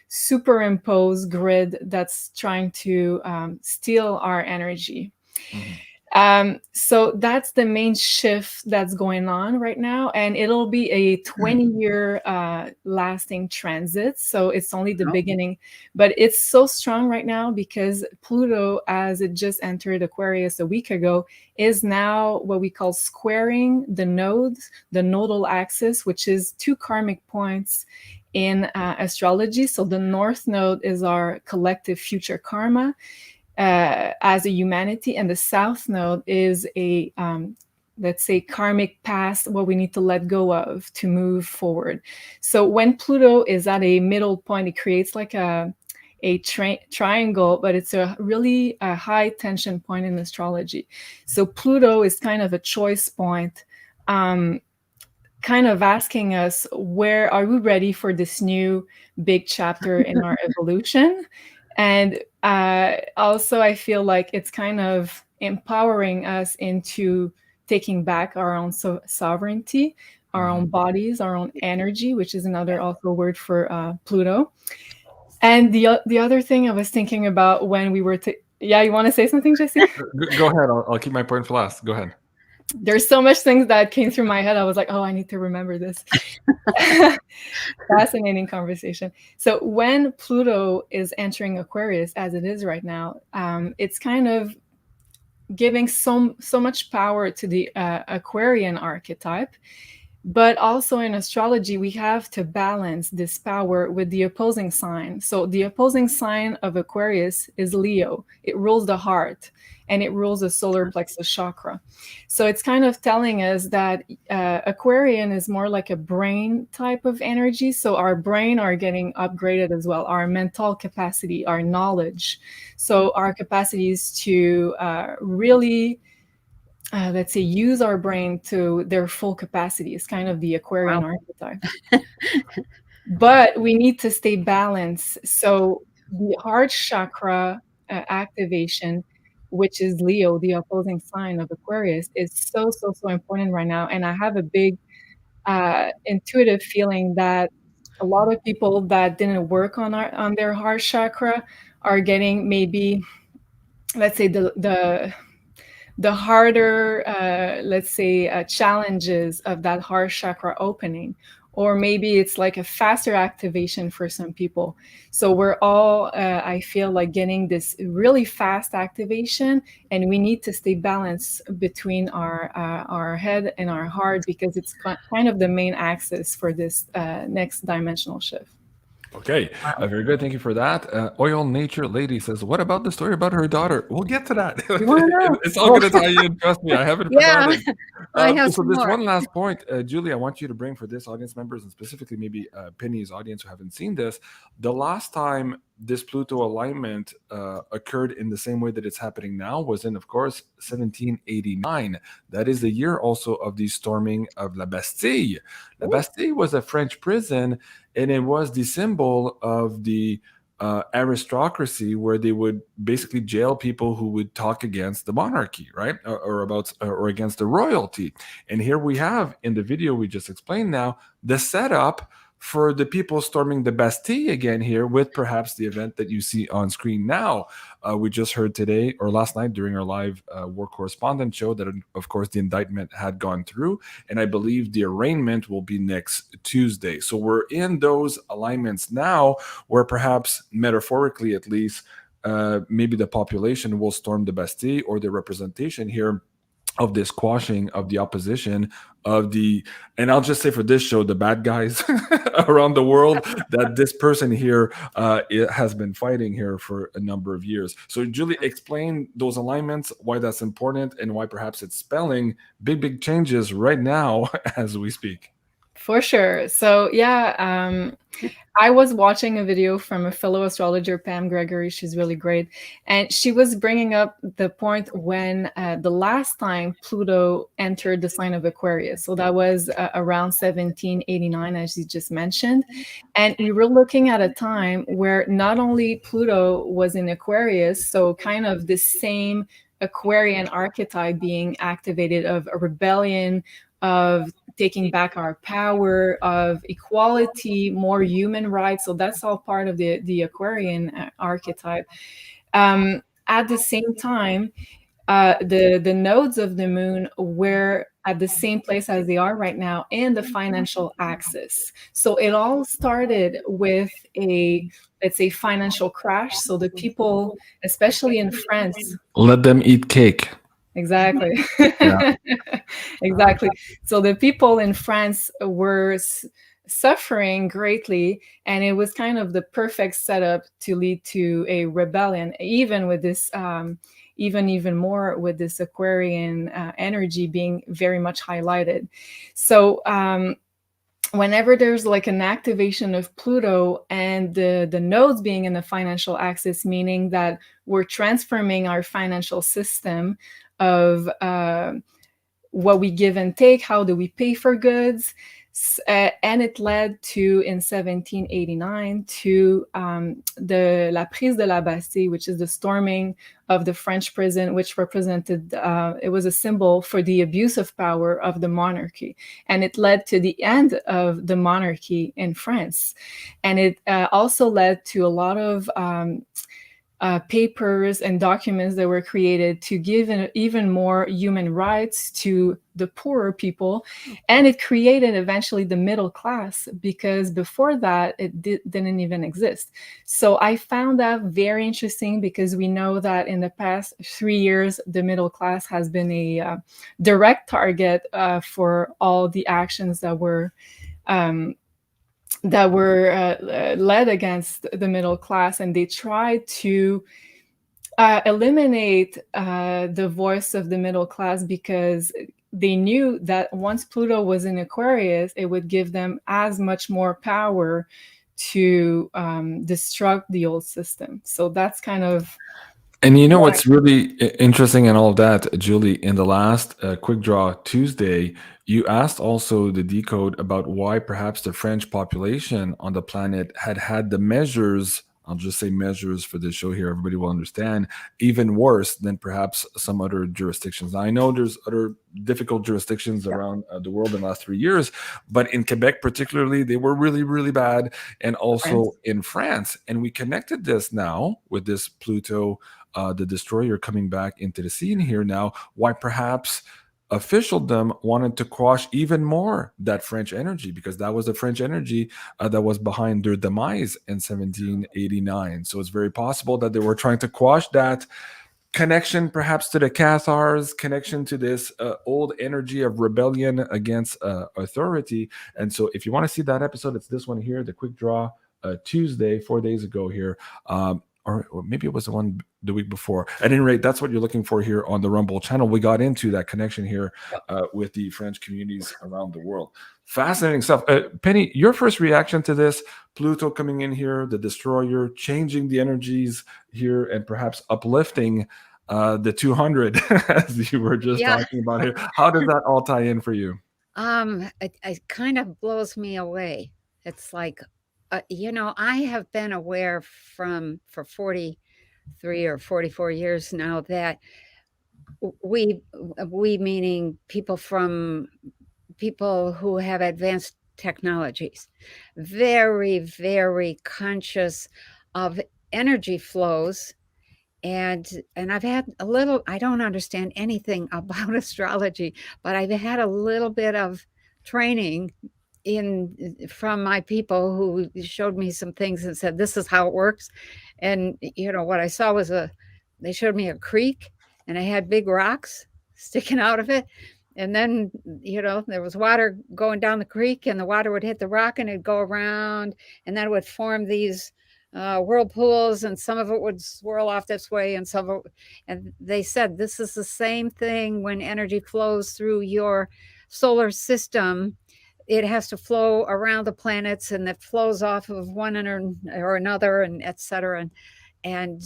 superimposed grid that's trying to steal our energy. So that's the main shift that's going on right now, and it'll be a 20-year lasting transit. So it's only the beginning, but it's so strong right now because Pluto, as it just entered Aquarius a week ago, is now what we call squaring the nodes, the nodal axis, which is 2 karmic points in astrology. So the North Node is our collective future karma as a humanity, and the South Node is a let's say karmic past, what we need to let go of to move forward. So when Pluto is at a middle point, it creates like a triangle, but it's a really high tension point in astrology. So Pluto is kind of a choice point, kind of asking us, where are we ready for this new big chapter in our evolution? And also, I feel like it's kind of empowering us into taking back our own sovereignty, our own bodies, our own energy, which is another also word for Pluto. And the other thing I was thinking about when we were yeah, you want to say something, Jesse? Go ahead. I'll keep my point for last. Go ahead. There's so much things that came through my head. I was like, oh, I need to remember this. Fascinating conversation. So when Pluto is entering Aquarius, as it is right now, it's kind of giving so much power to the Aquarian archetype. But also in astrology, we have to balance this power with the opposing sign. So the opposing sign of Aquarius is Leo. It rules the heart and it rules the solar plexus chakra. So it's kind of telling us that Aquarian is more like a brain type of energy. So our brain are getting upgraded as well, our mental capacity, our knowledge. So our capacities to really let's say, use our brain to their full capacity is kind of the Aquarian archetype. But we need to stay balanced. So the heart chakra activation, which is Leo, the opposing sign of Aquarius, is so important right now. And I have a big intuitive feeling that a lot of people that didn't work on their heart chakra are getting maybe, let's say, the harder, let's say, challenges of that heart chakra opening, or maybe it's like a faster activation for some people. So we're all, I feel like, getting this really fast activation, and we need to stay balanced between our head and our heart, because it's kind of the main axis for this next dimensional shift. Okay, very good. Thank you for that. Oil Nature Lady says, "What about the story about her daughter?" We'll get to that. It's all going to tie in. Trust me, I haven't forgotten. I have so some this more. one last point, Julie, I want you to bring for this audience members, and specifically maybe Penny's audience who haven't seen this. The last time this Pluto alignment occurred in the same way that it's happening now was in, of course, 1789. That is the year also of the storming of La Bastille. La Bastille was a French prison, and it was the symbol of the aristocracy, where they would basically jail people who would talk against the monarchy, right? Or against the royalty. And here we have, in the video we just explained now, the setup for the people storming the Bastille again here, with perhaps the event that you see on screen now. We just heard today or last night during our live war correspondent show that, of course, the indictment had gone through, and I believe the arraignment will be next Tuesday. So we're in those alignments now, where perhaps, metaphorically at least, maybe the population will storm the Bastille, or the representation here of this quashing of the opposition of the, and I'll just say for this show, the bad guys around the world, that this person here it has been fighting here for a number of years. So Julie, explain those alignments, why that's important, and why perhaps it's spelling big changes right now as we speak. For sure. So yeah, I was watching a video from a fellow astrologer, Pam Gregory. She's really great. And she was bringing up the point when the last time Pluto entered the sign of Aquarius. So that was around 1789, as you just mentioned. And we were looking at a time where not only Pluto was in Aquarius, so kind of the same Aquarian archetype being activated, of a rebellion, of taking back our power, of equality, more human rights. So that's all part of the Aquarian archetype. At the same time, the nodes of the moon were at the same place as they are right now in the financial axis. So it all started with a, let's say, financial crash. So the people, especially in France, Let them eat cake. exactly. Yeah. Exactly. So the people in France were suffering greatly, and it was kind of the perfect setup to lead to a rebellion, even with this even more with this Aquarian energy being very much highlighted. So whenever there's like an activation of Pluto and the nodes being in the financial axis, meaning that we're transforming our financial system of what we give and take, how do we pay for goods, and it led to, in 1789, to the La Prise de la Bastille, which is the storming of the French prison, which represented, it was a symbol for the abuse of power of the monarchy. And it led to the end of the monarchy in France. And it also led to a lot of papers and documents that were created to give even more human rights to the poorer people. And it created eventually the middle class, because before that, it didn't even exist. So I found that very interesting, because we know that in the past 3 years, the middle class has been a direct target for all the actions that were led against the middle class, and they tried to eliminate the voice of the middle class, because they knew that once Pluto was in Aquarius, it would give them as much more power to destruct the old system. So that's kind of... And you know what's really interesting in all of that, Julie, in the last Quick Draw Tuesday, you asked also the decode about why perhaps the French population on the planet had the measures, I'll just say measures for this show here, everybody will understand, even worse than perhaps some other jurisdictions. Now, I know there's other difficult jurisdictions around the world in the last 3 years, but in Quebec particularly, they were really, really bad, and also in France. And we connected this now with this Pluto, the destroyer, coming back into the scene here now, why perhaps officialdom wanted to quash even more that French energy, because that was the French energy that was behind their demise in 1789. So it's very possible that they were trying to quash that connection, perhaps to the Cathars, connection to this old energy of rebellion against authority. And so if you want to see that episode, it's this one here, the Quick Draw Tuesday, 4 days ago here. Or maybe it was the one the week before. At any rate, that's what you're looking for here on the Rumble channel. We got into that connection here with the French communities around the world. Fascinating stuff. Penny, your first reaction to this, Pluto coming in here, the destroyer, changing the energies here, and perhaps uplifting the 200, as you were just talking about here. How does that all tie in for you? It kind of blows me away. It's like, I have been aware for 43 or 44 years now that we meaning people who have advanced technologies, very, very conscious of energy flows. And I've had a little, I don't understand anything about astrology, but I've had a little bit of training from my people who showed me some things and said, this is how it works. And, what I saw was they showed me a creek, and it had big rocks sticking out of it. And then, there was water going down the creek, and the water would hit the rock and it'd go around, and then it would form these whirlpools, and some of it would swirl off this way, and some of it, and they said this is the same thing when energy flows through your solar system. It has to flow around the planets, and it flows off of one or another, and etc. And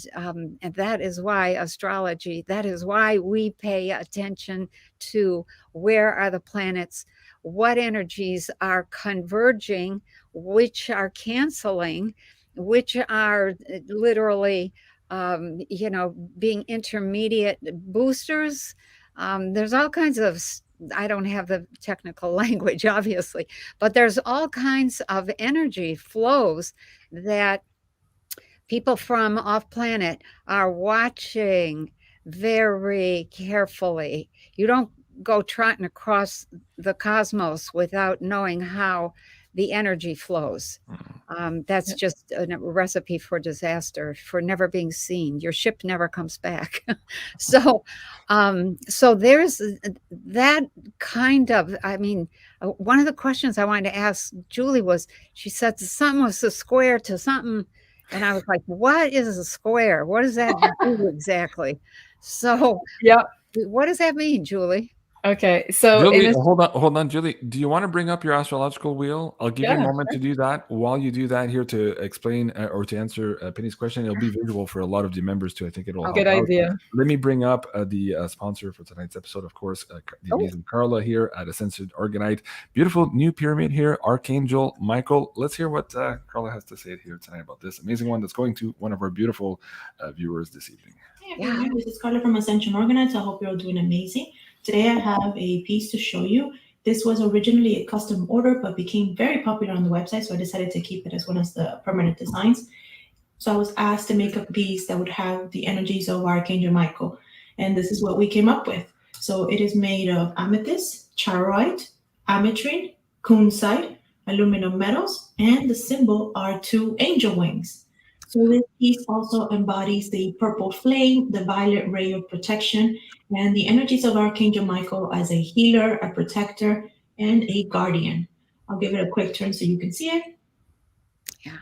that is why astrology, that is why we pay attention to where are the planets, what energies are converging, which are canceling, which are literally, being intermediate boosters. There's all kinds of, I don't have the technical language, obviously, but there's all kinds of energy flows that people from off planet are watching very carefully. You don't go trotting across the cosmos without knowing how the energy flows. That's just a recipe for disaster, for never being seen. Your ship never comes back. So there's that kind of, I mean, one of the questions I wanted to ask Julie was, she said something was a square to something. And I was like, what is a square? What does that do exactly? So Yeah. what does that mean, Julie? Okay, so Julie, hold on, Julie. Do you want to bring up your astrological wheel? I'll give you a moment to do that. While you do that, here to explain or to answer Penny's question, it'll be visual for a lot of the members too. I think it'll help good out. idea. Let me bring up the sponsor for tonight's episode, of course, the amazing Carla here at Ascended Organite. Beautiful new pyramid here, Archangel Michael. Let's hear what Carla has to say here tonight about this amazing one that's going to one of our beautiful viewers this evening. Hey everyone, this is Carla from Ascension Organite. I hope you're all doing amazing. Today I have a piece to show you. This was originally a custom order, but became very popular on the website, so I decided to keep it as one of the permanent designs. So I was asked to make a piece that would have the energies of Archangel Michael, and this is what we came up with. So it is made of amethyst, charoite, ametrine, kunzite, aluminum metals, and the symbol are 2 angel wings. So this piece also embodies the purple flame, the violet ray of protection, and the energies of Archangel Michael as a healer, a protector, and a guardian. I'll give it a quick turn so you can see it. Yeah.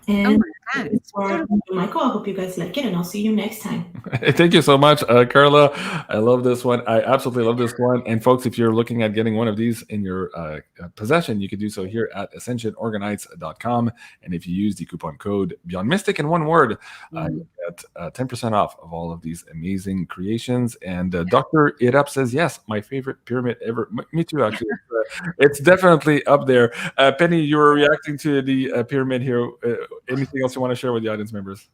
And it's for Archangel Michael. I hope you guys like it, and I'll see you next time. Thank you so much, Carla. I love this one. I absolutely love this one. And folks, if you're looking at getting one of these in your possession, you can do so here at ascensionorganites.com. And if you use the coupon code BeyondMystic in one word, you get 10% off of all of these amazing creations. And Dr. Irap says, yes, my favorite pyramid ever. Me too, actually. It's definitely up there. Penny, you were reacting to the pyramid here. Anything else you want to share with the audience members?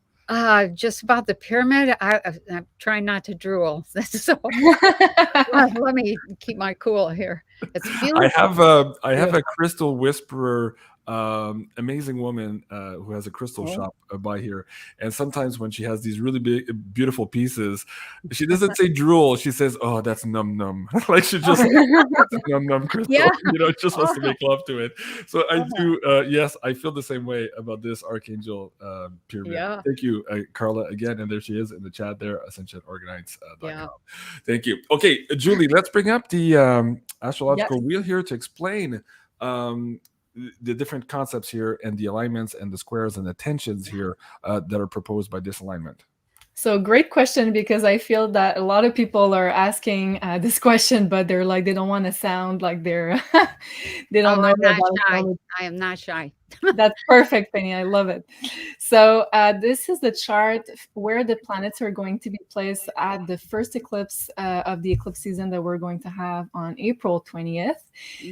Just about the pyramid. I'm trying not to drool. So let me keep my cool here. It's beautiful. I have a crystal whisperer, amazing woman who has a crystal shop by here, and sometimes when she has these really big, beautiful pieces, she doesn't say drool. She says, "Oh, that's num num." Like she just that's a num num crystal. Yeah. Just wants to make love to it. So I do. Yes, I feel the same way about this Archangel pyramid. Yeah. Thank you, Carla, again, and there she is in the chat there, ascensionorganites.com. Thank you. Okay, Julie, let's bring up the astrological wheel here to explain the different concepts here and the alignments and the squares and the tensions here that are proposed by this alignment. So great question, because I feel that a lot of people are asking this question, but they're like, they don't want to sound like they're, they don't know. I'm not shy. I am not shy. That's perfect, Penny. I love it. So this is the chart where the planets are going to be placed at the first eclipse of the eclipse season that we're going to have on April 20th.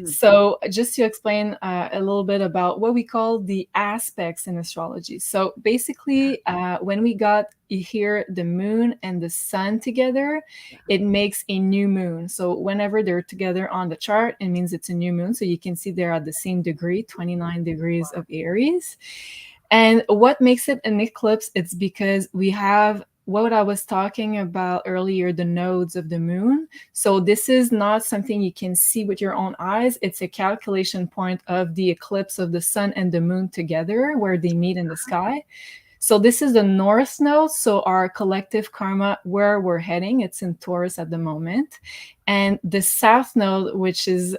So just to explain a little bit about what we call the aspects in astrology. So basically, when we got here the moon and the sun together, it makes a new moon. So whenever they're together on the chart, it means it's a new moon. So you can see they're at the same degree, 29 degrees of Aries. And what makes it an eclipse, it's because we have what I was talking about earlier, the nodes of the moon. So this is not something you can see with your own eyes. It's a calculation point of the eclipse of the sun and the moon together where they meet in the sky. So this is the North Node, so our collective karma, where we're heading. It's in Taurus at the moment. And the South Node, which is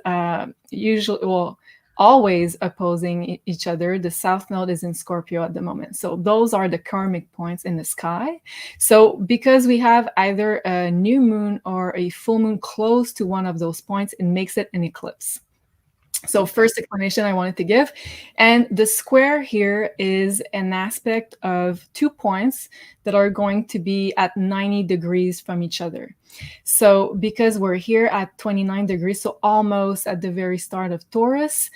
always opposing each other. The South Node is in Scorpio at the moment. So those are the karmic points in the sky. So because we have either a new moon or a full moon close to one of those points, it makes it an eclipse. So first explanation I wanted to give. And the square here is an aspect of 2 points that are going to be at 90 degrees from each other. So because we're here at 29 degrees, so almost at the very start of Taurus,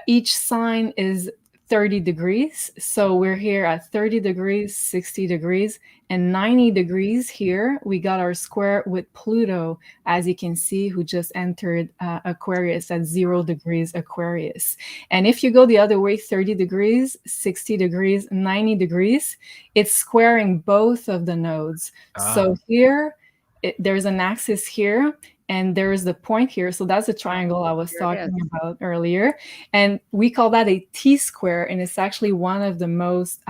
each sign is 30 degrees. So we're here at 30 degrees, 60 degrees, and 90 degrees here. We got our square with Pluto, as you can see, who just entered Aquarius at 0 degrees Aquarius. And if you go the other way, 30 degrees, 60 degrees, 90 degrees, it's squaring both of the nodes. So here, there's an axis here, and there's the point here. So that's the triangle I was talking about earlier. And we call that a T-square, and it's actually one of the most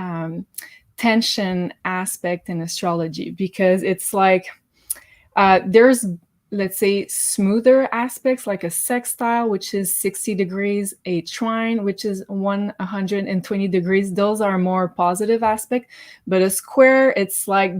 tension aspect in astrology, because it's like there's, let's say, smoother aspects like a sextile, which is 60 degrees, a trine, which is 120 degrees. Those are more positive aspect. But a square, it's like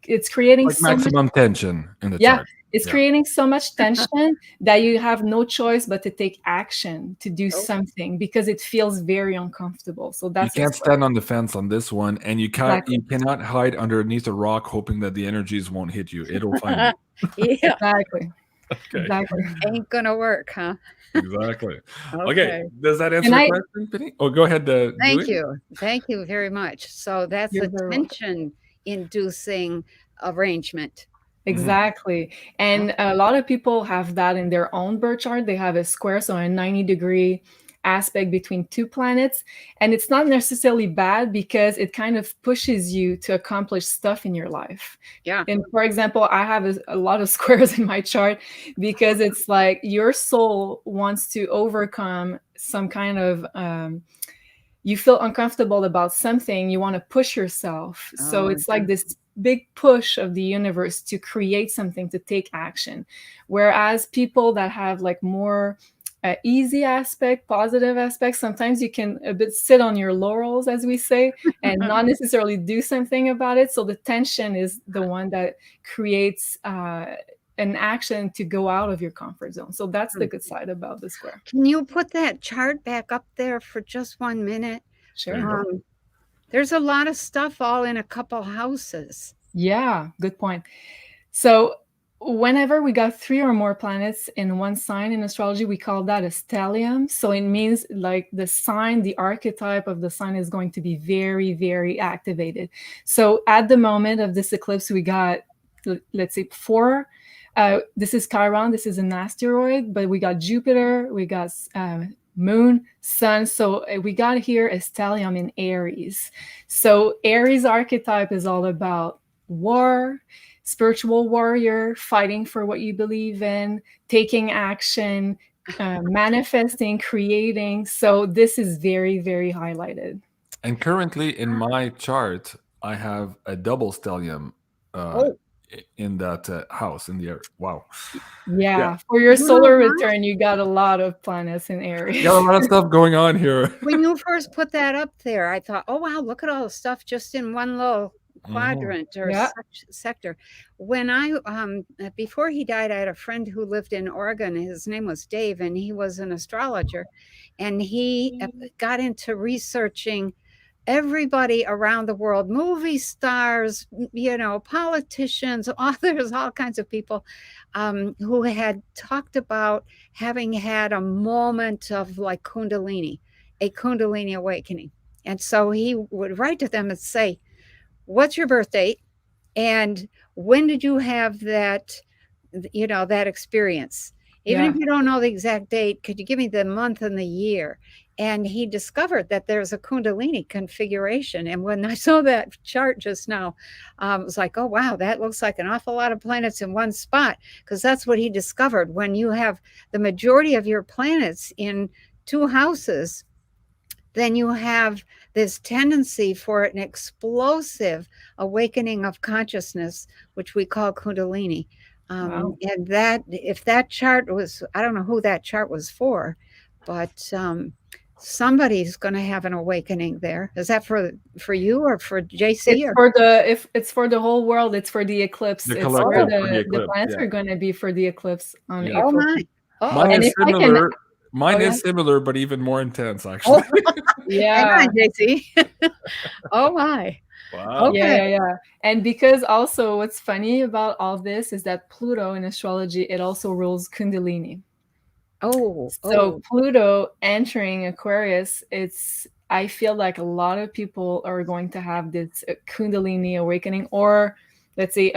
it's creating like maximum tension in the chart. It's creating so much tension that you have no choice but to take action to do something, because it feels very uncomfortable. So that's, you can't stand on the fence on this one, and you can't you cannot hide underneath a rock hoping that the energies won't hit you. It'll find you. Yeah, exactly. Okay. Exactly. Ain't gonna work, huh? Exactly. Okay. Does that answer the question, Penny? Oh, go ahead. Thank you. Thank you very much. So that's a tension-inducing arrangement. Exactly. And a lot of people have that in their own birth chart. They have a square, so a 90-degree aspect between two planets. And it's not necessarily bad, because it kind of pushes you to accomplish stuff in your life. Yeah. And for example, I have a lot of squares in my chart, because it's like your soul wants to overcome some kind of you feel uncomfortable about something, you want to push yourself. So it's like this big push of the universe to create something, to take action. Whereas people that have like more easy aspect, positive aspects, sometimes you can a bit sit on your laurels, as we say, and not necessarily do something about it. So the tension is the one that creates an action to go out of your comfort zone. So that's the good side about the square. Can you put that chart back up there for just 1 minute? Sure. There's a lot of stuff all in a couple houses. Yeah, good point. So whenever we got 3 or more planets in one sign in astrology, we call that a stellium. So it means like the sign, the archetype of the sign is going to be very, very activated. So at the moment of this eclipse, we got, let's say, 4. This is Chiron, this is an asteroid, but we got Jupiter, we got Moon, Sun. So we got here a stellium in Aries. So Aries archetype is all about war, spiritual warrior, fighting for what you believe in, taking action, manifesting, creating. So this is very, very highlighted. And currently in my chart, I have a double stellium in that house in the area. Wow. Yeah. For your solar return, you got a lot of planets in Aries. You got a lot of stuff going on here. When you first put that up there, I thought, oh, wow, look at all the stuff just in one little quadrant or sector. When I, before he died, I had a friend who lived in Oregon. His name was Dave, and he was an astrologer. And he got into researching everybody around the world, movie stars, you know, politicians, authors, all kinds of people who had talked about having had a moment of like Kundalini, a Kundalini awakening. And so he would write to them and say, what's your birth date? And when did you have that, you know, that experience? Even if you don't know the exact date, could you give me the month and the year? And he discovered that there's a Kundalini configuration. And when I saw that chart just now, I was like, oh, wow, that looks like an awful lot of planets in one spot. Because that's what he discovered. When you have the majority of your planets in 2 houses, then you have this tendency for an explosive awakening of consciousness, which we call Kundalini. And that, if that chart was, I don't know who that chart was for, but somebody's going to have an awakening there. Is that for you or for JC? It's for the, if it's for the whole world, it's for the eclipse. The it's for eclipse, the planets are going to be for the eclipse on April. Oh my! Mine is similar. Mine is similar, but even more intense, actually. Yeah, JC. Oh my! Wow. Okay. Yeah. And because also what's funny about all this is that Pluto in astrology, it also rules Kundalini. Oh, So Pluto entering Aquarius, I feel like a lot of people are going to have this Kundalini awakening, or let's say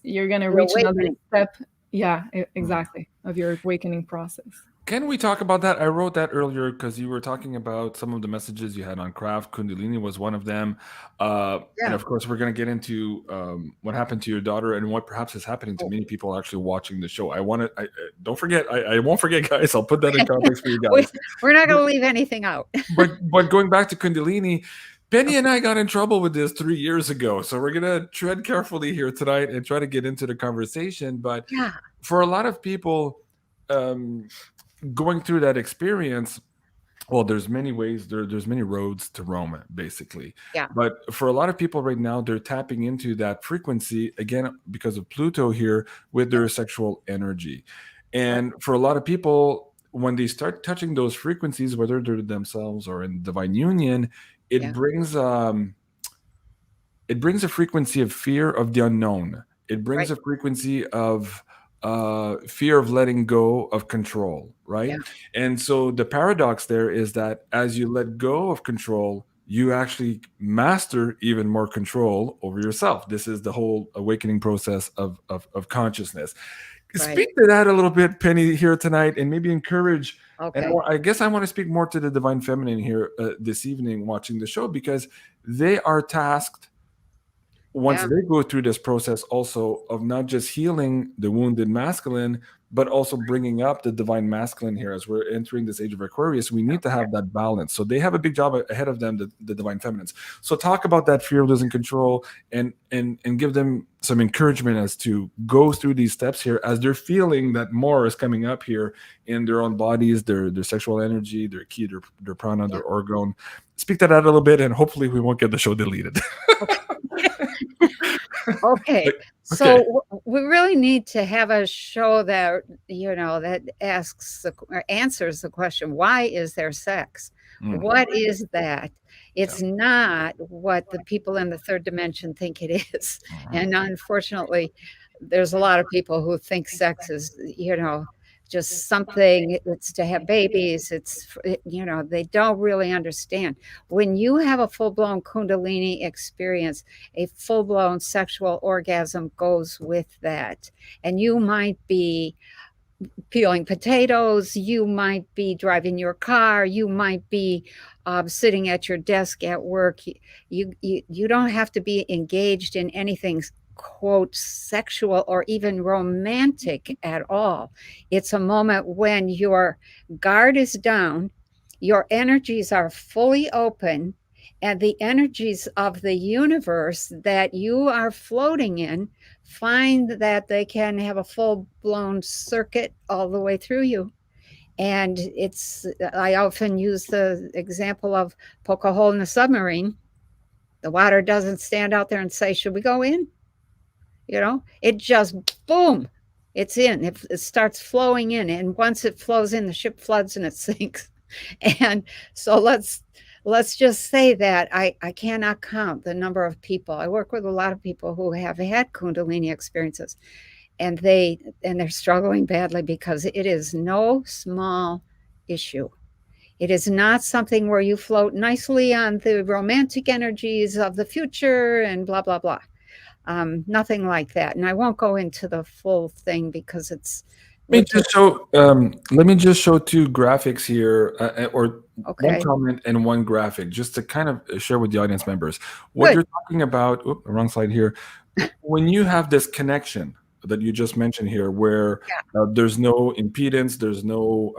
you're going to reach another step. Yeah, exactly, of your awakening process. Can we talk about that? I wrote that earlier because you were talking about some of the messages you had on craft. Kundalini was one of them. And of course, we're going to get into what happened to your daughter and what perhaps is happening to many people actually watching the show. Don't forget, I won't forget, guys. I'll put that in context for you guys. We're not going to leave anything out. but going back to Kundalini, Penny and I got in trouble with this 3 years ago. So we're going to tread carefully here tonight and try to get into the conversation. But for a lot of people, going through that experience, well, there's many ways, there's many roads to Rome, basically. Yeah. But for a lot of people right now, they're tapping into that frequency, again, because of Pluto here, with their sexual energy. And for a lot of people, when they start touching those frequencies, whether they're themselves or in divine union, it brings a frequency of fear of the unknown. It brings a frequency of fear of letting go of control, right? And so the paradox there is that as you let go of control, you actually master even more control over yourself. This is the whole awakening process of consciousness. Speak to that a little bit, Penny, here tonight, and maybe encourage. And I guess I want to speak more to the divine feminine here this evening watching the show, because they are tasked, once they go through this process also, of not just healing the wounded masculine, but also bringing up the divine masculine here. As we're entering this age of Aquarius, we need to have that balance. So they have a big job ahead of them, the divine feminines. So talk about that fear of losing control and give them some encouragement as to go through these steps here as they're feeling that more is coming up here in their own bodies, their sexual energy, their ki, their prana, their orgone. Speak to that a little bit, and hopefully we won't get the show deleted. Okay. So we really need to have a show that, that asks or answers the question, why is there sex? What is that? It's not what the people in the third dimension think it is. And unfortunately, there's a lot of people who think sex is, just something, it's to have babies. It's, they don't really understand. When you have a full-blown Kundalini experience, a full-blown sexual orgasm goes with that. And you might be peeling potatoes, you might be driving your car, you might be sitting at your desk at work. You don't have to be engaged in anything, quote, sexual or even romantic at all. It's a moment when your guard is down, your energies are fully open, and the energies of the universe that you are floating in find that they can have a full-blown circuit all the way through you. And I often use the example of poke a hole in a submarine. The water doesn't stand out there and say, should we go in? It just, boom, it's in. It starts flowing in. And once it flows in, the ship floods and it sinks. And so let's just say that I cannot count the number of people. I work with a lot of people who have had Kundalini experiences, and they're struggling badly because it is no small issue. It is not something where you float nicely on the romantic energies of the future and blah, blah, blah. Nothing like that. And I won't go into the full thing because it's... Let me just show two graphics here, or one comment and one graphic, just to kind of share with the audience members. What you're talking about, wrong slide here. When you have this connection that you just mentioned here, where there's no impedance, there's no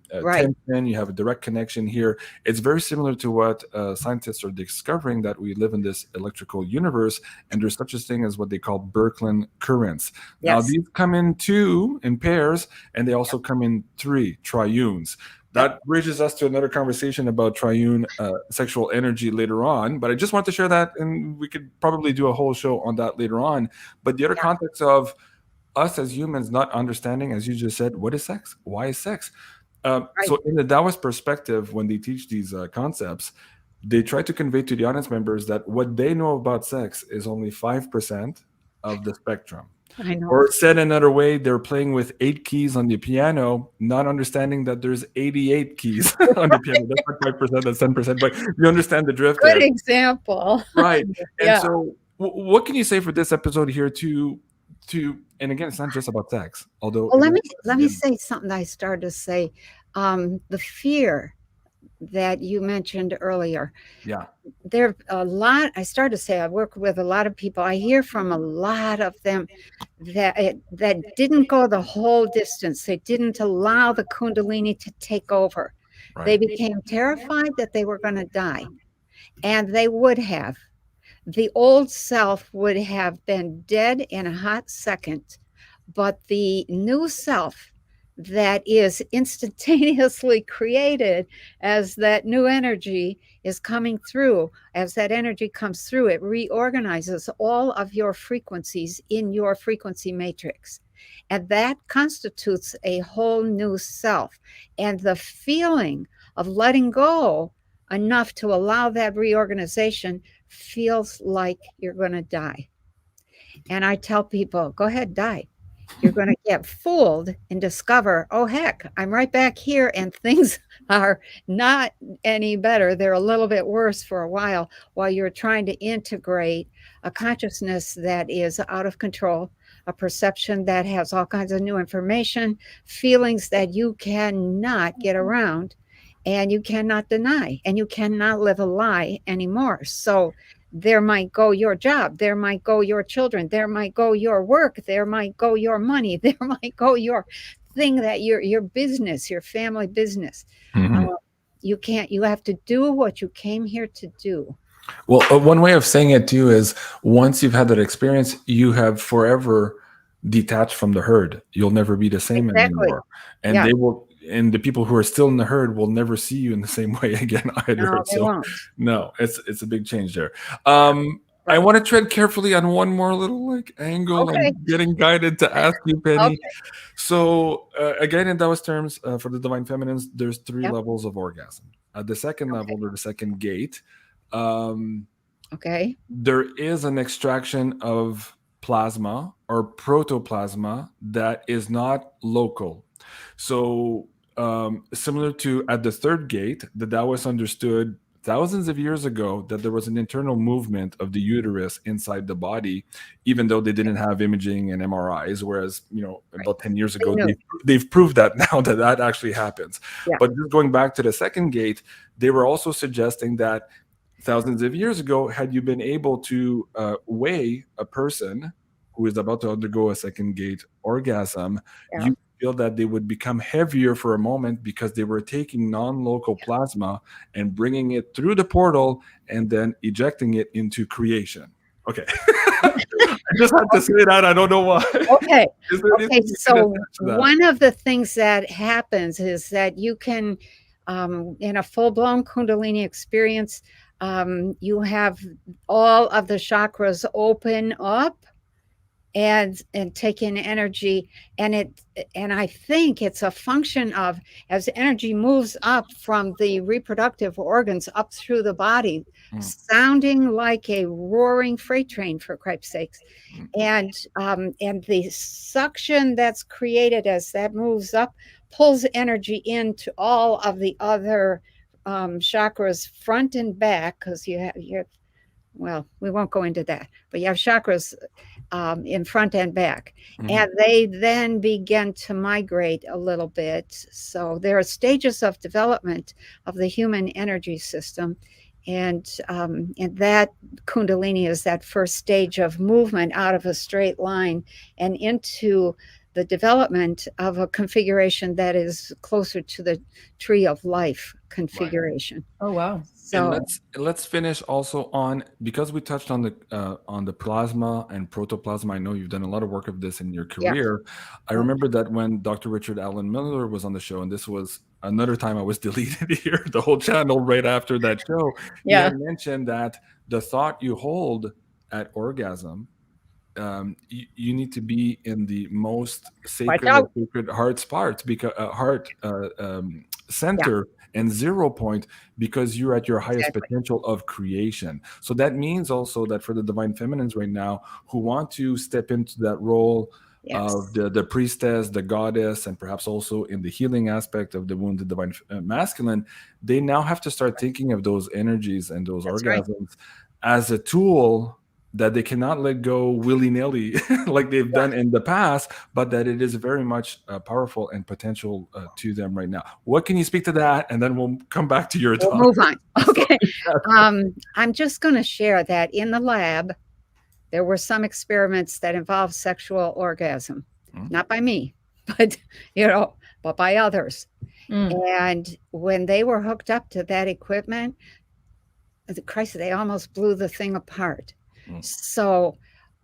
tension, you have a direct connection here. It's very similar to what scientists are discovering, that we live in this electrical universe, and there's such a thing as what they call Birkeland currents. Now, these come in two in pairs, and they also come in three triunes. That bridges us to another conversation about triune sexual energy later on. But I just want to share that, and we could probably do a whole show on that later on. But the other context of us as humans not understanding, as you just said, what is sex? Why is sex? So in the Taoist perspective, when they teach these concepts, they try to convey to the audience members that what they know about sex is only 5% of the spectrum. I know. Or said another way, they're playing with 8 keys on the piano, not understanding that there's 88 keys on the piano. That's not 5%, that's 10%, but you understand the drift Good there. example. Right. And Yeah. so what can you say for this episode here to and again, it's not just about sex, although Well, it let me is- say something I started to say. The fear that you mentioned earlier. yeah. There are a lot. I started to say I work with a lot of people. I hear from a lot of them that didn't go the whole distance. They didn't allow the Kundalini to take over. They Right. became terrified that they were going to die, and they would have. The old self would have been dead in a hot second, but the new self that is instantaneously created as that new energy is coming through, as that energy comes through, it reorganizes all of your frequencies in your frequency matrix. And that constitutes a whole new self. And the feeling of letting go enough to allow that reorganization feels like you're going to die. And I tell people, go ahead, die. You're going to get fooled and discover, oh, heck, I'm right back here and things are not any better. They're a little bit worse for a while you're trying to integrate a consciousness that is out of control, a perception that has all kinds of new information, feelings that you cannot get around and you cannot deny, and you cannot live a lie anymore. So there might go your job, there might go your children, there might go your work, there might go your money, there might go your thing, that your business, your family business. Mhm. You have to do what you came here to do. Well, one way of saying it too is once you've had that experience, you have forever detached from the herd. You'll never be the same anymore. And Yeah. and the people who are still in the herd will never see you in the same way again either. No, they So won't. no, it's a big change there. I want to tread carefully on one more little angle. Okay. I'm getting guided to ask you, Penny. Okay. So again, in Taoist terms, for the divine feminines, there's 3 Yep. levels of orgasm. At the second level, or the second gate, Okay. there is an extraction of plasma or protoplasma that is not local. So similar to at the third gate, the Taoists understood thousands of years ago that there was an internal movement of the uterus inside the body, even though they didn't have imaging and MRIs. Whereas, about 10 years ago, they've proved that now that actually happens. Yeah. But just going back to the second gate, they were also suggesting that thousands of years ago, had you been able to weigh a person who is about to undergo a second gate orgasm, Yeah. you feel that they would become heavier for a moment because they were taking non-local plasma and bringing it through the portal and then ejecting it into creation. Okay. I just had to say that. I don't know why. Okay. Is there anything you can So attach to that? one of the things that happens is that you can, in a full-blown Kundalini experience, you have all of the chakras open up and take in energy, and I think it's a function of, as energy moves up from the reproductive organs up through the body, sounding like a roaring freight train, for Christ's sakes, and the suction that's created as that moves up pulls energy into all of the other chakras front and back, because you have well, we won't go into that, but you have chakras in front and back, and they then begin to migrate a little bit. So there are stages of development of the human energy system, and that Kundalini is that first stage of movement out of a straight line and into the development of a configuration that is closer to the tree of life configuration. Right. Oh, wow. So and let's finish also on, because we touched on the plasma and protoplasma. I know you've done a lot of work of this in your career. Yeah. I remember that when Dr. Richard Allen Miller was on the show, and this was another time I was deleted here, the whole channel right after that show. Yeah. He had mentioned that the thought you hold at orgasm, you need to be in the most sacred heart spot, because center and 0 point because you're at your highest Exactly. potential of creation. So that means also that for the divine feminines right now who want to step into that role of the priestess, the goddess, and perhaps also in the healing aspect of the wounded divine masculine, they now have to start thinking of those energies and those orgasms as a tool that they cannot let go willy-nilly like they've done in the past, but that it is very much powerful and potential to them right now. What can you speak to that? And then we'll come back to your We'll talk. move on. Okay. I'm just going to share that in the lab, there were some experiments that involved sexual orgasm, not by me, but, but by others. And when they were hooked up to that equipment, Christ, they almost blew the thing apart. So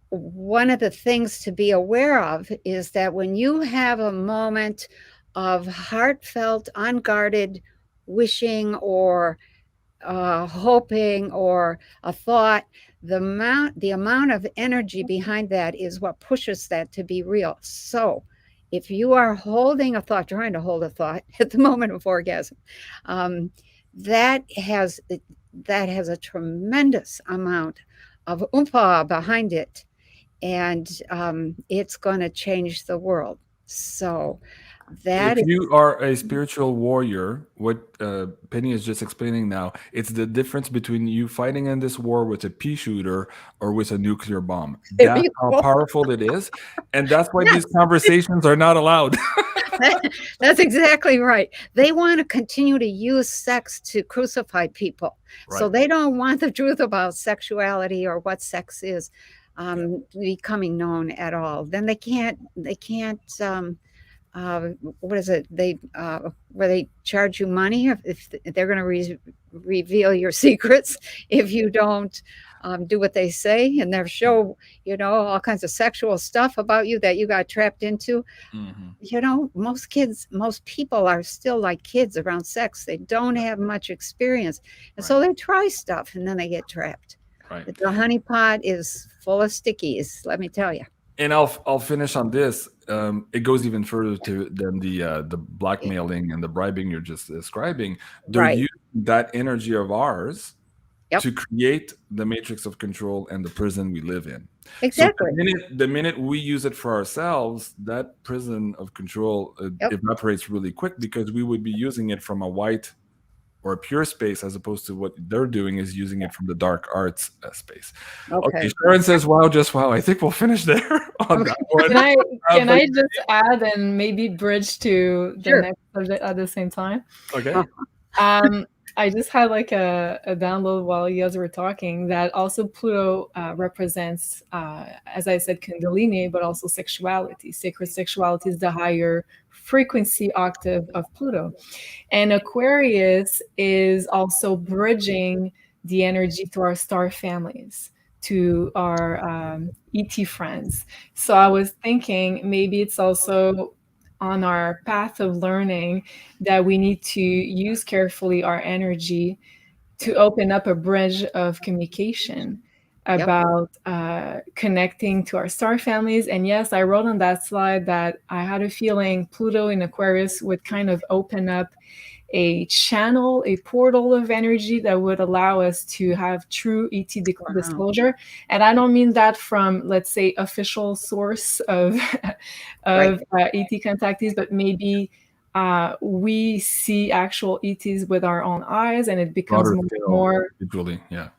one of the things to be aware of is that when you have a moment of heartfelt, unguarded wishing or hoping or a thought, the amount of energy behind that is what pushes that to be real. So if you are holding a thought, trying to hold a thought at the moment of orgasm, that has a tremendous amount of oompa behind it, and it's going to change the world. So that if you are a spiritual warrior, what Penny is just explaining now, it's the difference between you fighting in this war with a pea shooter or with a nuclear bomb. That's how powerful it is. And that's why these conversations are not allowed. That's exactly right. They want to continue to use sex to crucify people. So they don't want the truth about sexuality or what sex is becoming known at all. Then they can't what is it? Where they charge you money if they're going to reveal your secrets if you don't do what they say, and they'll show all kinds of sexual stuff about you that you got trapped into. Most people are still like kids around sex. They don't have much experience, and so they try stuff and then they get trapped. The honeypot is full of stickies, let me tell you. And I'll finish on this. It goes even further than the blackmailing and the bribing you're just describing. They're using that energy of ours to create the matrix of control and the prison we live in. Exactly. So the minute we use it for ourselves, that prison of control evaporates really quick because we would be using it from a white or a pure space, as opposed to what they're doing is using it from the dark arts space. Okay, Sharon says, wow, just wow. I think we'll finish there on that one. Can I just add and maybe bridge to the next subject at the same time? Okay. I just had like a download while you guys were talking that also Pluto represents, as I said, Kundalini, but also sexuality. Sacred sexuality is the higher frequency octave of Pluto. And Aquarius is also bridging the energy to our star families, to our ET friends. So I was thinking maybe it's also on our path of learning that we need to use carefully our energy to open up a bridge of communication about connecting to our star families. And yes, I wrote on that slide that I had a feeling Pluto in Aquarius would kind of open up a channel, a portal of energy that would allow us to have true ET disclosure. And I don't mean that from, let's say, official source of ET contactees, but maybe we see actual ETs with our own eyes, and it becomes more individually. Yeah.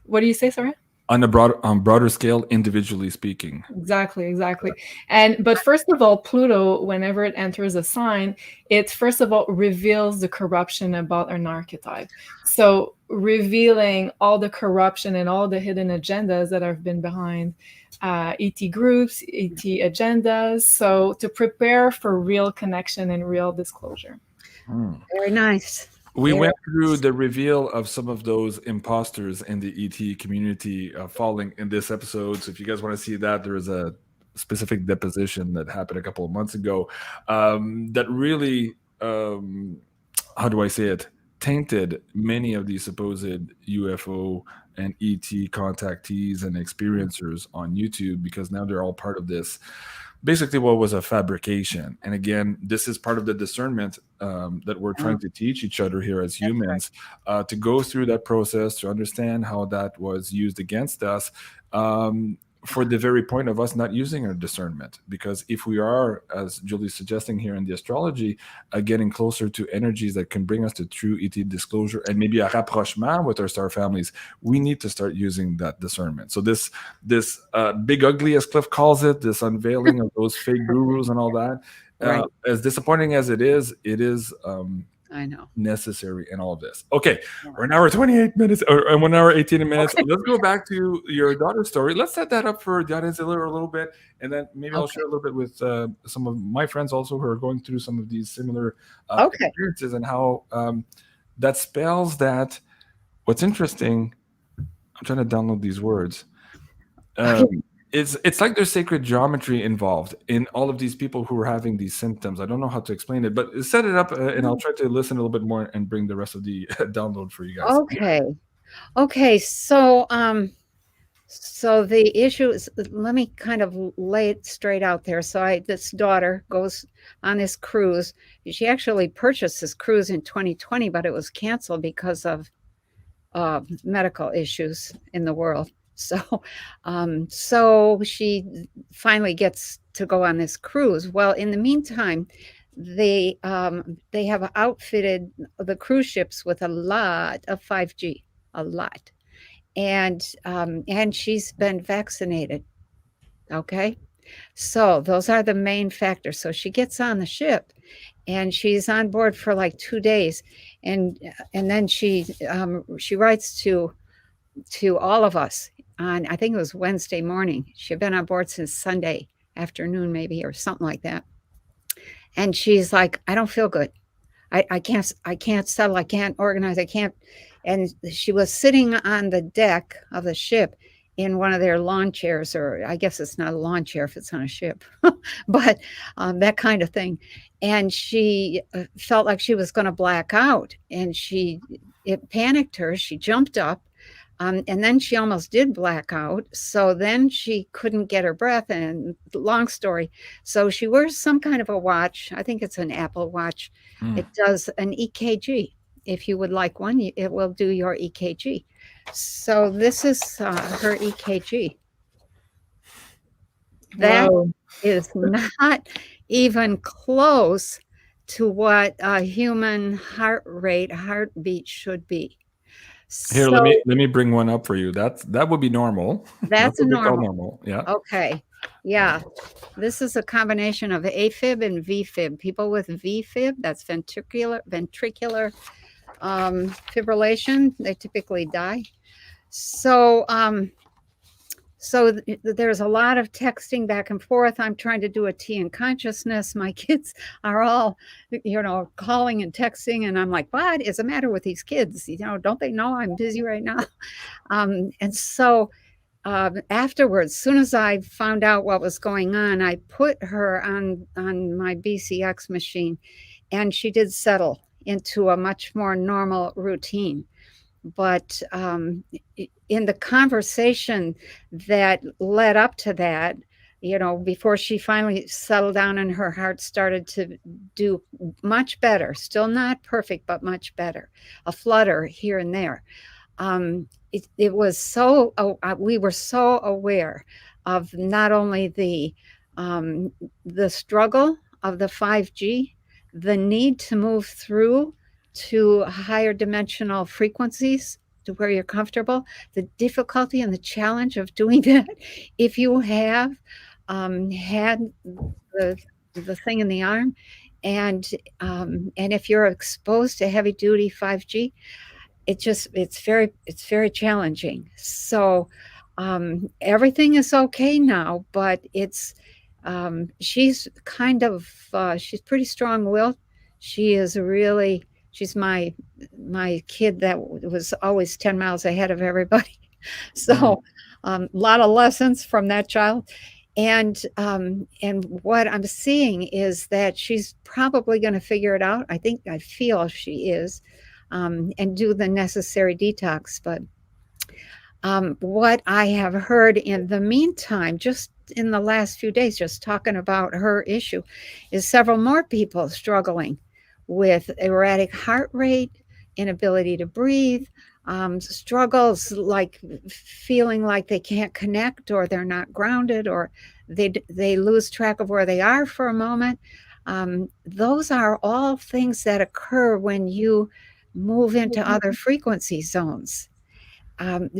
What do you say, sorry? On a broader scale, individually speaking. Exactly. But first of all, Pluto, whenever it enters a sign, it first of all reveals the corruption about an archetype. So revealing all the corruption and all the hidden agendas that have been behind ET groups, ET agendas. So to prepare for real connection and real disclosure. Very nice. We went through the reveal of some of those imposters in the ET community falling in this episode. So if you guys want to see that, there is a specific deposition that happened a couple of months ago that really, how do I say it, tainted many of these supposed UFO and ET contactees and experiencers on YouTube, because now they're all part of this basically what was a fabrication. And again, this is part of the discernment that we're trying to teach each other here as humans, to go through that process, to understand how that was used against us, for the very point of us not using our discernment. Because if we are, as Julie's suggesting here in the astrology, getting closer to energies that can bring us to true ET disclosure and maybe a rapprochement with our star families, we need to start using that discernment. So this big ugly, as Cliff calls it, this unveiling of those fake gurus and all that, as disappointing as it is I know, necessary in all of this. Okay, we're an hour 28 minutes, or 1 hour 18 minutes. Okay. Let's go back to your daughter's story. Let's set that up for the audience a little bit, and then maybe I'll share a little bit with some of my friends also who are going through some of these similar experiences, and how that spells that. What's interesting, I'm trying to download these words. It's like there's sacred geometry involved in all of these people who are having these symptoms. I don't know how to explain it, but set it up, and I'll try to listen a little bit more and bring the rest of the download for you guys. Okay. So, so the issue is, let me kind of lay it straight out there. So this daughter goes on this cruise. She actually purchased this cruise in 2020, but it was canceled because of medical issues in the world. So, so she finally gets to go on this cruise. Well, in the meantime, they have outfitted the cruise ships with a lot of 5G, a lot, and she's been vaccinated. Okay, so those are the main factors. So she gets on the ship, and she's on board for like 2 days, and then she writes to all of us on, I think it was Wednesday morning. She had been on board since Sunday afternoon, maybe, or something like that. And she's like, I don't feel good. I can't settle. I can't organize. I can't. And she was sitting on the deck of the ship in one of their lawn chairs, or I guess it's not a lawn chair if it's on a ship, but that kind of thing. And she felt like she was going to black out, and it panicked her. She jumped up. And then she almost did black out. So then she couldn't get her breath, and long story. So she wears some kind of a watch. I think it's an Apple Watch. It does an EKG. If you would like one, it will do your EKG. So this is her EKG. That is not even close to what a human heartbeat should be. Here, let me bring one up for you. That would be normal. That's normal. Yeah. Okay. Yeah. This is a combination of AFib and VFib. People with VFib, that's ventricular fibrillation, they typically die. So so there's a lot of texting back and forth. I'm trying to do a tea in consciousness. My kids are all, calling and texting. And I'm like, what is the matter with these kids? Don't they know I'm busy right now? And so afterwards, as soon as I found out what was going on, I put her on my BCX machine, and she did settle into a much more normal routine. But in the conversation that led up to that, before she finally settled down and her heart started to do much better, still not perfect, but much better, a flutter here and there. It was so, we were so aware of not only the struggle of the 5G, the need to move through to higher dimensional frequencies to where you're comfortable, the difficulty and the challenge of doing that. If you have had the thing in the arm, and if you're exposed to heavy duty 5G, it's very challenging. So everything is okay now, but it's she's kind of she's pretty strong-willed. She is really. She's my kid that was always 10 miles ahead of everybody. So a lot of lessons from that child. And what I'm seeing is that she's probably going to figure it out. I feel she is, and do the necessary detox. But what I have heard in the meantime, just in the last few days, just talking about her issue, is several more people struggling with erratic heart rate, inability to breathe, struggles like feeling like they can't connect, or they're not grounded, or they lose track of where they are for a moment. Those are all things that occur when you move into other frequency zones.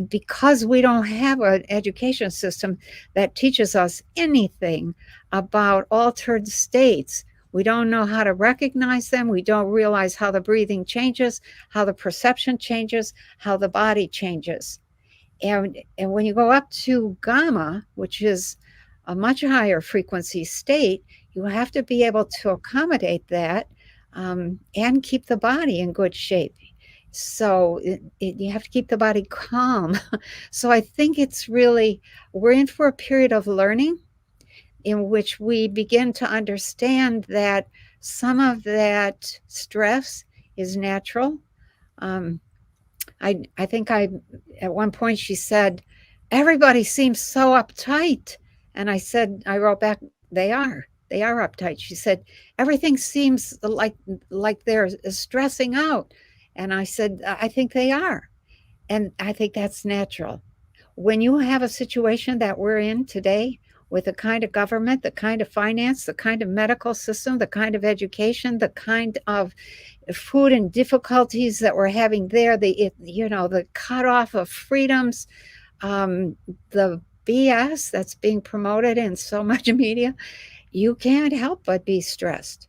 Because we don't have an education system that teaches us anything about altered states, we don't know how to recognize them. We don't realize how the breathing changes, how the perception changes, how the body changes. And when you go up to gamma, which is a much higher frequency state, you have to be able to accommodate that and keep the body in good shape. So you have to keep the body calm. So I think it's really, we're in for a period of learning in which we begin to understand that some of that stress is natural. I think at one point she said, everybody seems so uptight. And I wrote back, they are uptight. She said, everything seems like they're stressing out. And I said, I think they are. And I think that's natural. When you have a situation that we're in today with the kind of government, the kind of finance, the kind of medical system, the kind of education, the kind of food and difficulties that we're having there, the cutoff of freedoms, the BS that's being promoted in so much media, you can't help but be stressed.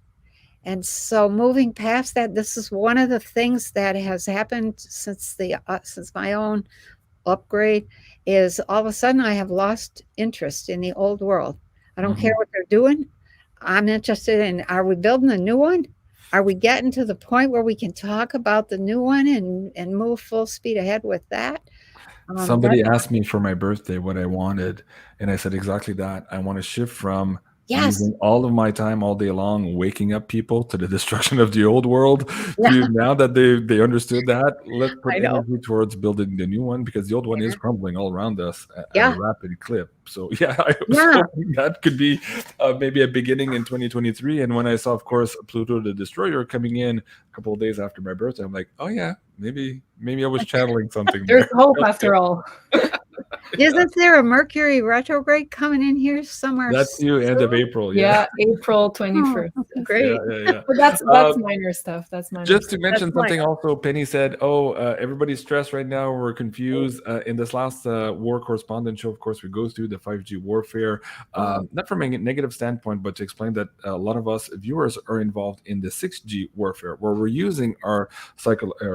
And so moving past that, this is one of the things that has happened since my own upgrade, is all of a sudden I have lost interest in the old world. I don't care what they're doing. I'm interested in, are we building a new one? Are we getting to the point where we can talk about the new one and move full speed ahead with that? Somebody asked me for my birthday what I wanted, and I said exactly that. I want to shift from using all of my time all day long waking up people to the destruction of the old world. Now that they understood that, let's put energy towards building the new one, because the old one is crumbling all around us at a rapid clip. So I was hoping that could be maybe a beginning in 2023. And when I saw, of course, Pluto the Destroyer coming in a couple of days after my birthday, I'm like, oh yeah, maybe I was channeling something. There's hope after all. Isn't there a Mercury retrograde coming in here somewhere? That's you, end of April. Yeah, April 21st. Oh, great. But that's minor stuff. That's minor. Just to mention something also, Penny said, everybody's stressed right now. We're confused. In this last war correspondent show, of course, we go through the 5G warfare, not from a negative standpoint, but to explain that a lot of us viewers are involved in the 6G warfare, where we're using our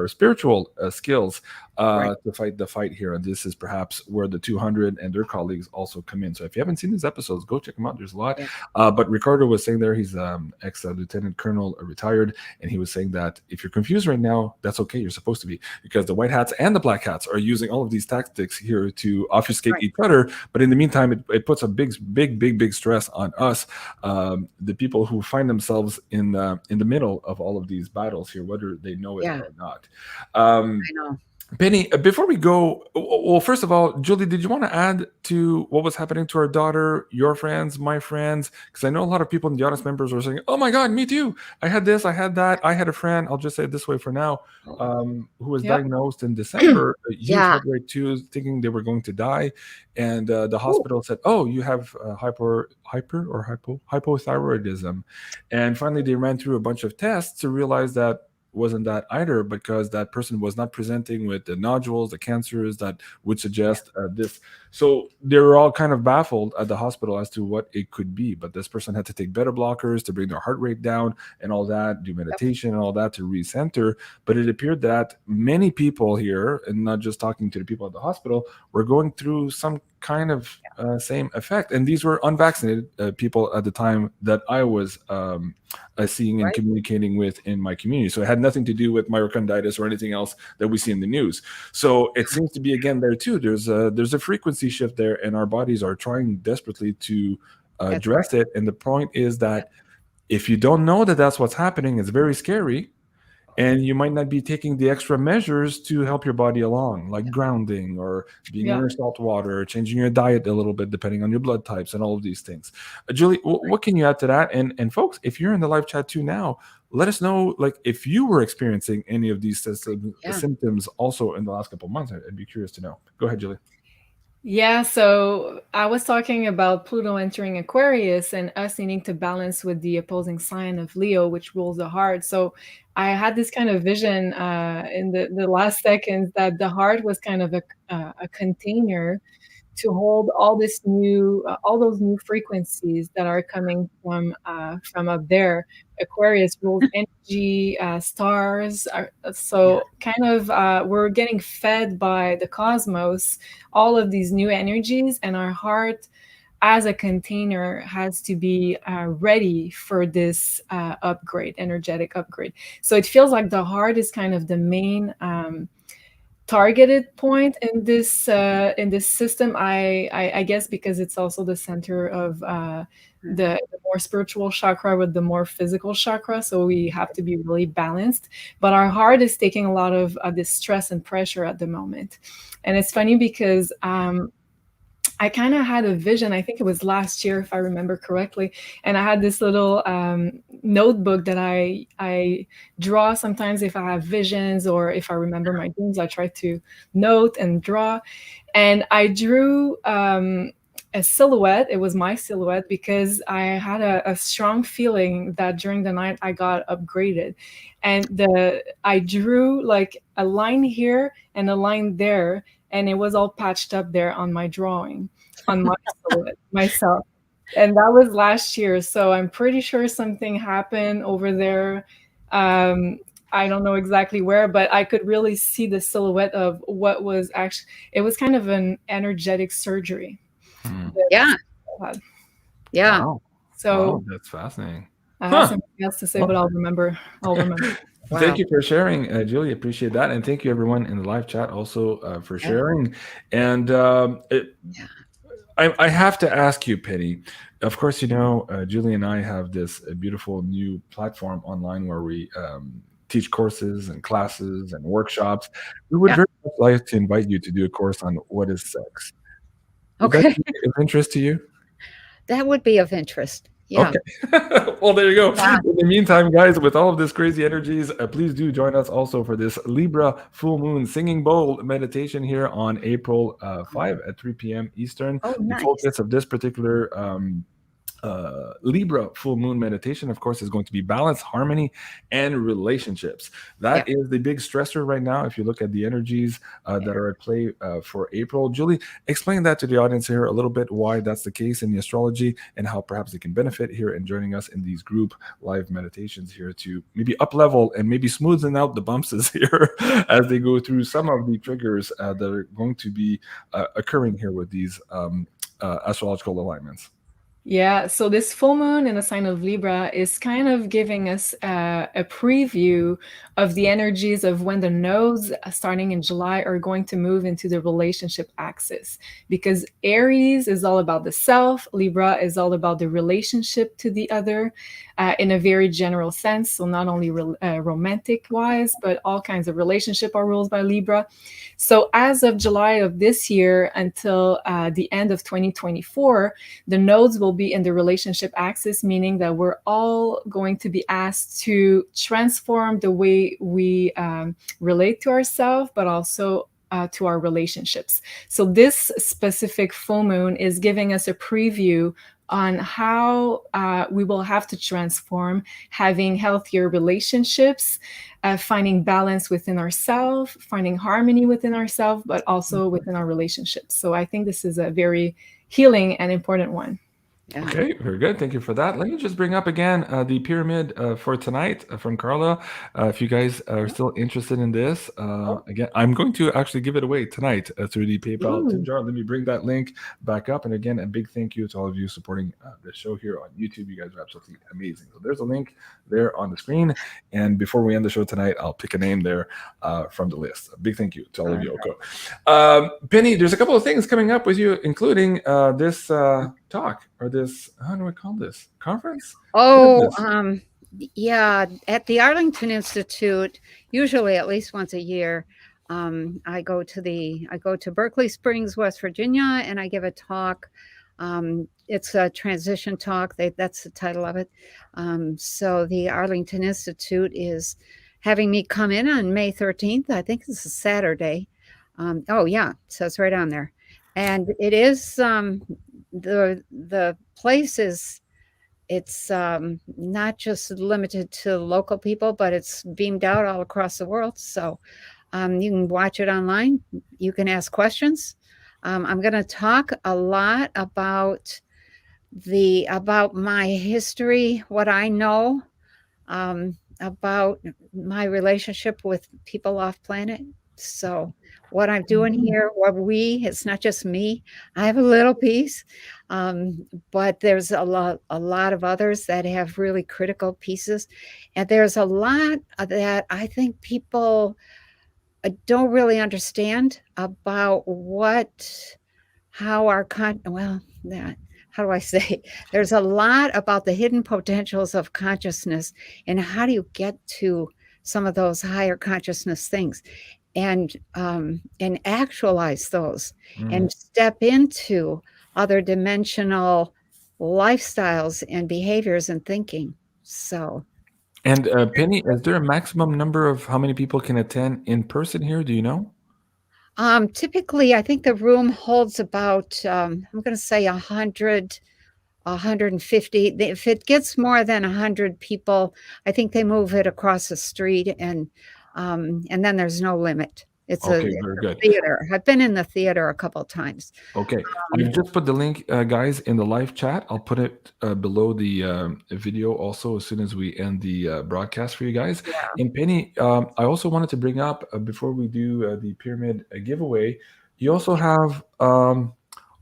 spiritual skills to fight the fight here. And this is perhaps where the 200 and their colleagues also come in. So if you haven't seen these episodes, go check them out. There's a lot. But Ricardo was saying there, he's ex-lieutenant colonel, retired, and he was saying that if you're confused right now, that's okay. You're supposed to be, because the white hats and the black hats are using all of these tactics here to obfuscate each other. But in the meantime, it puts a big stress on us, the people who find themselves in the middle of all of these battles here, whether they know it or not. I know. Penny, before we go, well, first of all, Julie, did you want to add to what was happening to our daughter, your friends, my friends? Because I know a lot of people in the audience members were saying, oh my God, me too. I had this, I had that. I had a friend, I'll just say it this way for now, who was diagnosed in December, huge heart rate too, thinking they were going to die. And the hospital said, oh, you have hypothyroidism. And finally, they ran through a bunch of tests to realize that wasn't that either, because that person was not presenting with the nodules, the cancers that would suggest this. So they were all kind of baffled at the hospital as to what it could be. But this person had to take beta blockers to bring their heart rate down and all that, do meditation and all that to recenter. But it appeared that many people here, and not just talking to the people at the hospital, were going through some kind of same effect. And these were unvaccinated people at the time that I was seeing and communicating with in my community. So it had nothing to do with myocarditis or anything else that we see in the news. So it seems to be, again, there too. There's a frequency shift there, and our bodies are trying desperately to address it. And the point is that if you don't know that that's what's happening, it's very scary. and you might not be taking the extra measures to help your body along, like grounding or being Yeah. near salt water, changing your diet a little bit depending on your blood types and all of these things. Julie, what can you add to that? And folks, if you're in the live chat too now, let us know, like, if you were experiencing any of these symptoms also in the last couple of months. I'd be curious to know. Go ahead, Julie. Yeah, so I was talking about Pluto entering Aquarius and us needing to balance with the opposing sign of Leo, which rules the heart. So I had this kind of vision in the last seconds that the heart was kind of a container to hold all this new, all those new frequencies that are coming from up there. Aquarius rules energy, stars. So kind of we're getting fed by the cosmos, all of these new energies, and our heart as a container has to be ready for this upgrade, energetic upgrade. So it feels like the heart is kind of the main targeted point in this system. I guess because it's also the center of the more spiritual chakra with the more physical chakra, so we have to be really balanced. But our heart is taking a lot of this stress and pressure at the moment. And it's funny because I kind of had a vision, I think it was last year, if I remember correctly. And I had this little notebook that I draw sometimes if I have visions or if I remember my dreams. I try to note and draw. And I drew a silhouette. It was my silhouette because I had a strong feeling that during the night I got upgraded. And I drew like a line here and a line there. And it was all patched up there on my drawing, on my silhouette, myself. And that was last year. So I'm pretty sure something happened over there. I don't know exactly where, but I could really see the silhouette of what was actually, it was kind of an energetic surgery. Yeah. Yeah. Wow. So wow, that's fascinating. I have something else to say, but I'll remember. Wow. Thank you for sharing, Julie. Appreciate that, and thank you everyone in the live chat also for sharing. And I have to ask you, Penny. Of course, you know Julie and I have this beautiful new platform online where we teach courses and classes and workshops. We would very much like to invite you to do a course on what is sex. Would that be of interest to you? That would be of interest. Yeah. Okay. Well, there you go. Yeah. In the meantime, guys, with all of this crazy energies, please do join us also for this Libra full moon singing bowl meditation here on April 5 at 3 p.m. Eastern. Oh, nice. The focus of this particular Libra full moon meditation, of course, is going to be balance, harmony, and relationships. That is the big stressor right now. If you look at the energies that are at play for April, Julie, explain that to the audience here a little bit, why that's the case in the astrology and how perhaps they can benefit here in joining us in these group live meditations here to maybe up level and maybe smoothen out the bumps here as they go through some of the triggers that are going to be occurring here with these astrological alignments. Yeah, so this full moon in the sign of Libra is kind of giving us a preview of the energies of when the nodes starting in July are going to move into the relationship axis, because Aries is all about the self, Libra is all about the relationship to the other in a very general sense. So not only romantic wise, but all kinds of relationship are ruled by Libra. So as of July of this year until the end of 2024, the nodes will be in the relationship axis, meaning that we're all going to be asked to transform the way we relate to ourselves, but also to our relationships. So this specific full moon is giving us a preview on how we will have to transform, having healthier relationships, finding balance within ourselves, finding harmony within ourselves, but also within our relationships. So I think this is a very healing and important one. Yeah. Okay, very good. Thank you for that. Let me just bring up again the pyramid for tonight from Carla. If you guys are still interested in this, again, I'm going to actually give it away tonight through the PayPal tip jar. Let me bring that link back up. And again, a big thank you to all of you supporting the show here on YouTube. You guys are absolutely amazing. So there's a link there on the screen. And before we end the show tonight, I'll pick a name there from the list. A big thank you to all of you, Oko. Penny, there's a couple of things coming up with you, including this talk or this, how do I call this? Conference? Oh, Yeah, at the Arlington Institute, usually at least once a year, I go to Berkeley Springs, West Virginia, and I give a talk. It's a transition talk. That's the title of it. So the Arlington Institute is having me come in on May 13th. I think it's a Saturday. Oh yeah, so it's right on there, and it is the place is. It's not just limited to local people, but it's beamed out all across the world. So you can watch it online. You can ask questions. I'm going to talk a lot about my history, what I know about my relationship with people off planet. So what I'm doing here, it's not just me. I have a little piece, but there's a lot of others that have really critical pieces. And there's a lot that I think people don't really understand about how do I say? There's a lot about the hidden potentials of consciousness and how do you get to some of those higher consciousness things and actualize those and step into other dimensional lifestyles and behaviors and thinking. So. And Penny, is there a maximum number of how many people can attend in person here? Do you know? Typically, I think the room holds about, I'm going to say 100, 150. If it gets more than 100 people, I think they move it across the street, and then there's no limit. It's Okay, a very good. theater. I've been in the theater a couple of times. Okay, I've just put the link, guys, in the live chat. I'll put it below the video also as soon as we end the broadcast for you guys. Yeah. And Penny, I also wanted to bring up before we do the pyramid giveaway, you also have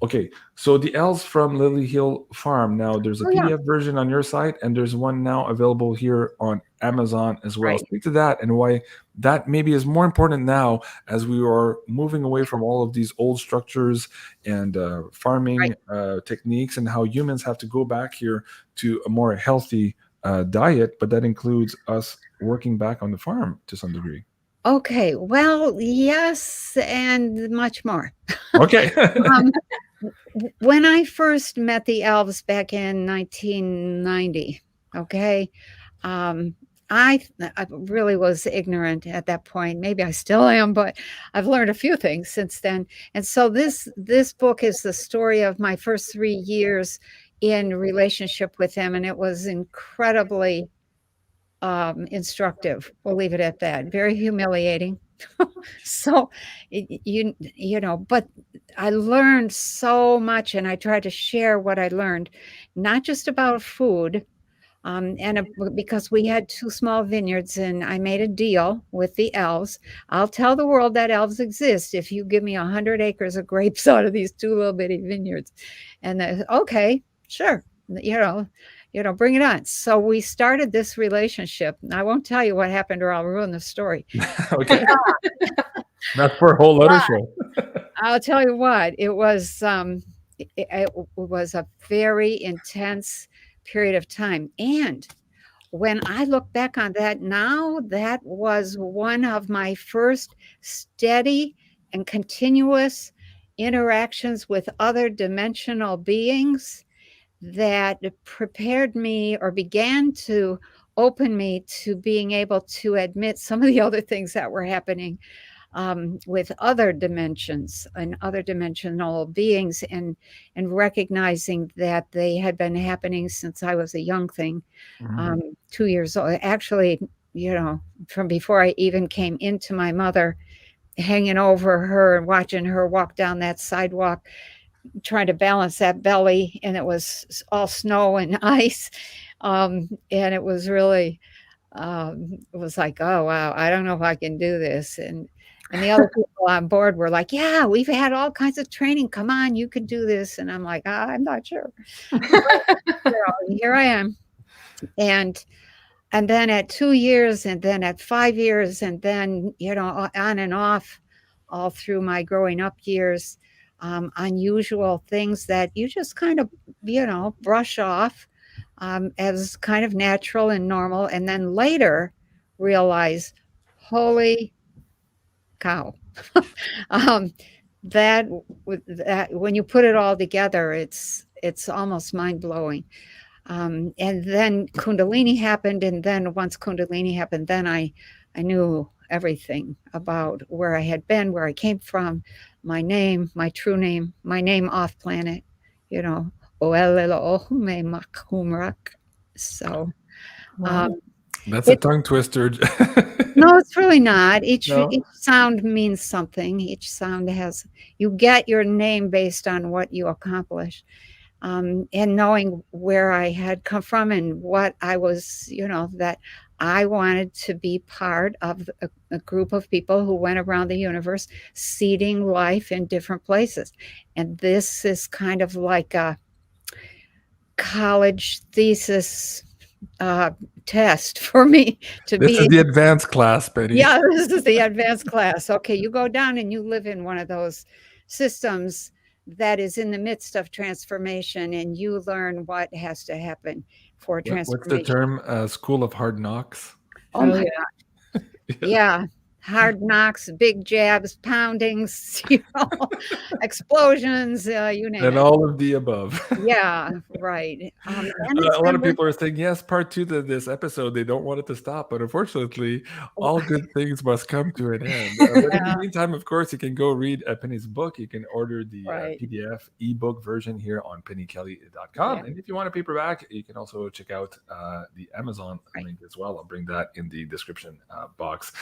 okay, so the elves from Lily Hill Farm. Now there's a PDF version on your site, and there's one now available here on Amazon as well. Right. Speak to that and why that maybe is more important now as we are moving away from all of these old structures and farming techniques, and how humans have to go back here to a more healthy diet, but that includes us working back on the farm to some degree. Okay, well, yes, and much more. Okay. When I first met the elves back in 1990, okay, I really was ignorant at that point. Maybe I still am, but I've learned a few things since then. And so this book is the story of my first 3 years in relationship with them, and it was incredibly instructive. We'll leave it at that. Very humiliating. So, you know, but I learned so much, and I tried to share what I learned, not just about food, because we had 2 small vineyards, and I made a deal with the elves. I'll tell the world that elves exist if you give me 100 acres of grapes out of these 2 little bitty vineyards. And okay, sure, you know, bring it on. So we started this relationship. I won't tell you what happened, or I'll ruin the story. Okay. That's for a whole other show. I'll tell you what, it was a very intense period of time. And when I look back on that now, that was one of my first steady and continuous interactions with other dimensional beings that prepared me or began to open me to being able to admit some of the other things that were happening with other dimensions and other dimensional beings, and recognizing that they had been happening since I was a young thing, 2 years old. Actually, you know, from before I even came into my mother, hanging over her and watching her walk down that sidewalk, trying to balance that belly, and it was all snow and ice, and it was really it was like, oh wow, I don't know if I can do this. And the other people on board were like, yeah, we've had all kinds of training, come on, you can do this. And I'm like, I'm not sure. But, here I am. And then at 2 years, and then at 5 years, and then, you know, on and off all through my growing up years, unusual things that you just kind of, you know, brush off. as kind of natural and normal, and then later realize, holy cow, that when you put it all together, it's almost mind-blowing. And then Kundalini happened, and then once Kundalini happened, then I knew everything about where I had been, where I came from, my name, my true name, my name off planet, you know, so Wow. That's a tongue twister. no, it's really not. Each No? sound means something. Each sound you get your name based on what you accomplish. And knowing where I had come from and what I was, that I wanted to be part of a group of people who went around the universe seeding life in different places. And this is kind of like a college thesis test for me to This be. is the advanced class, Betty. Yeah, this is the advanced class. Okay, you go down and you live in one of those systems that is in the midst of transformation, and you learn what has to happen for transformation. What's the term? School of hard knocks? Oh my God. Yeah. Hard knocks, big jabs, poundings, explosions, you name it. And all of the above. Yeah, right. A lot of people are saying, yes, part 2 to this episode, they don't want it to stop. But unfortunately, all good things must come to an end. But in the meantime, of course, you can go read Penny's book. You can order the PDF ebook version here on pennykelly.com. And if you want a paperback, you can also check out the Amazon link as well. I'll bring that in the description box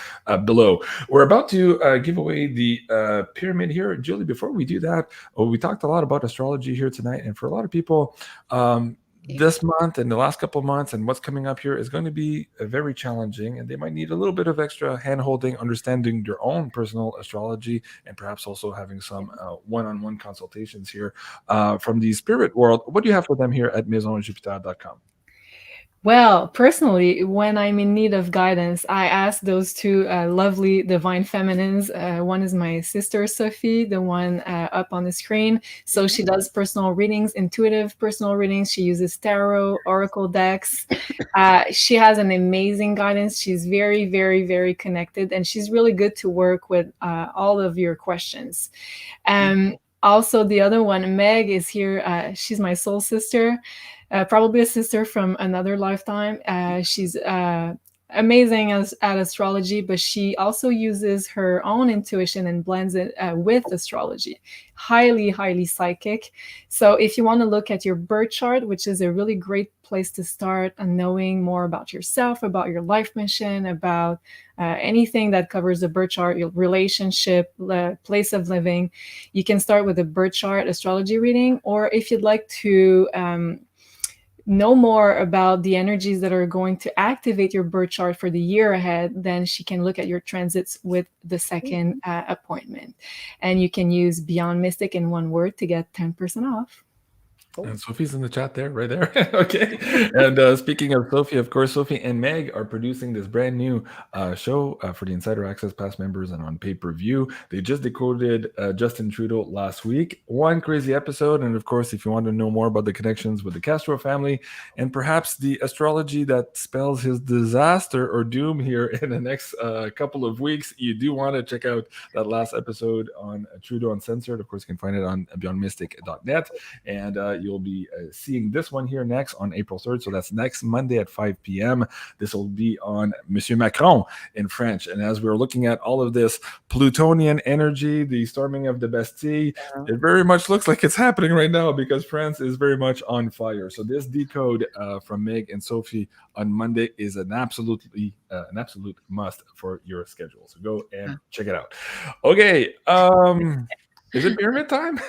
below. We're about to give away the pyramid here. Julie, before we do that, we talked a lot about astrology here tonight. And for a lot of people, this month and the last couple of months and what's coming up here is going to be very challenging, and they might need a little bit of extra hand-holding, understanding their own personal astrology, and perhaps also having some one-on-one consultations here from the spirit world. What do you have for them here at maisonjupiter.com? Well, personally, when I'm in need of guidance, I ask those two lovely divine feminines. One is my sister, Sophie, the one up on the screen. So she does personal readings, intuitive personal readings. She uses tarot, oracle decks. She has an amazing guidance. She's very, very, very connected, and she's really good to work with all of your questions. Also, the other one, Meg, is here. She's my soul sister. Probably a sister from another lifetime. She's amazing at astrology, but she also uses her own intuition and blends it with astrology. Highly, highly psychic. So if you want to look at your birth chart, which is a really great place to start on knowing more about yourself, about your life mission, about anything that covers the birth chart, your relationship, place of living, you can start with a birth chart astrology reading. Or if you'd like to know more about the energies that are going to activate your birth chart for the year ahead, then she can look at your transits with the second appointment. And you can use BeyondMystic in one word to get 10% off. And Sophie's in the chat there, right there. Okay. And speaking of Sophie, of course, Sophie and Meg are producing this brand new show for the Insider Access Pass members and on pay-per-view. They just decoded Justin Trudeau last week. One crazy episode. And of course, if you want to know more about the connections with the Castro family and perhaps the astrology that spells his disaster or doom here in the next couple of weeks, you do want to check out that last episode on Trudeau Uncensored. Of course, you can find it on beyondmystic.net. And you'll be seeing this one here next on April 3rd. So that's next Monday at 5 p.m. This will be on Monsieur Macron in French. And as we're looking at all of this Plutonian energy, the storming of the Bastille, it very much looks like it's happening right now because France is very much on fire. So this decode from Meg and Sophie on Monday is an absolute must for your schedule. So go and check it out. Okay. Is it pyramid time?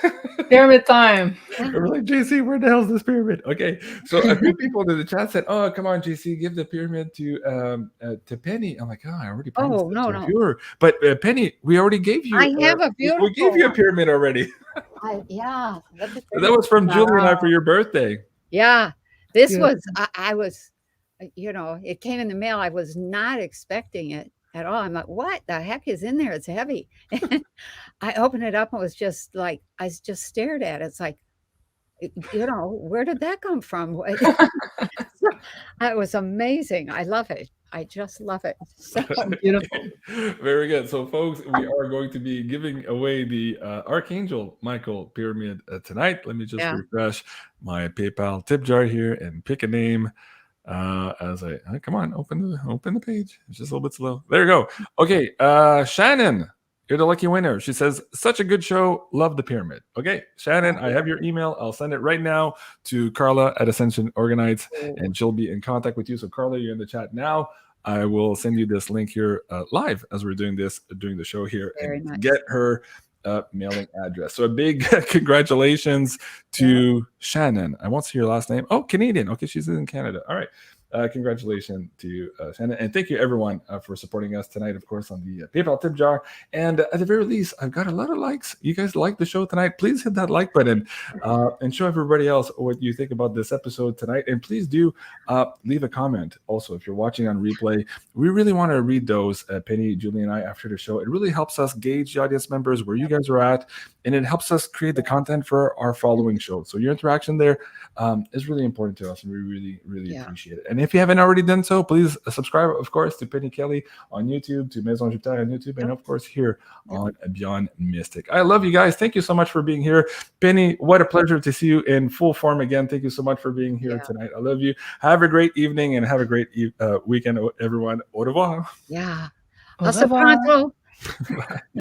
Pyramid time. We're like, JC, where the hell is this pyramid? Okay, so a few people in the chat said, "Oh, come on, JC, give the pyramid to Penny." I'm like, "Oh, I already promised it to her." But Penny, we already gave you. I have a beautiful. We gave you a pyramid already. Yeah, that was from Julie and I for your birthday. Yeah, this was. I was, it came in the mail. I was not expecting it at all. I'm like, what the heck is in there? It's heavy. And I opened it up and was just like, I just stared at it. It's like, Where did that come from? That was amazing. I love it. I just love it. So Beautiful. Very good. So, folks, we are going to be giving away the Archangel Michael Pyramid tonight. Let me just refresh my PayPal tip jar here and pick a name. As I come on, open the page. It's just a little bit slow. There you go. Okay, Shannon, you're the lucky winner. She says, "Such a good show. Love the pyramid." Okay, Shannon, I have your email. I'll send it right now to Carla at Ascension Organites, and she'll be in contact with you. So, Carla, you're in the chat now. I will send you this link here live as we're doing the show here, Very and nice. get her mailing address. So a big congratulations to Shannon. I won't see your last name. Oh, Canadian. Okay, she's in Canada. All right. Congratulations to you, Shannon. And thank you, everyone, for supporting us tonight, of course, on the PayPal tip jar. And at the very least, I've got a lot of likes. You guys like the show tonight. Please hit that like button and show everybody else what you think about this episode tonight. And please do leave a comment. Also, if you're watching on replay, we really want to read those, Penny, Julie, and I, after the show. It really helps us gauge the audience members, where you guys are at, and it helps us create the content for our following show. So your interaction there is really important to us, and we really, really appreciate it. And if you haven't already done so, please subscribe, of course, to Penny Kelly on YouTube, to Maison Jupiter on YouTube, and of course here on Beyond Mystic. I love you guys. Thank you so much for being here. Penny, what a pleasure to see you in full form again. Thank you so much for being here tonight. I love you. Have a great evening and have a great weekend, everyone. Au revoir. Yeah. Au revoir. Hasta pronto. Bye.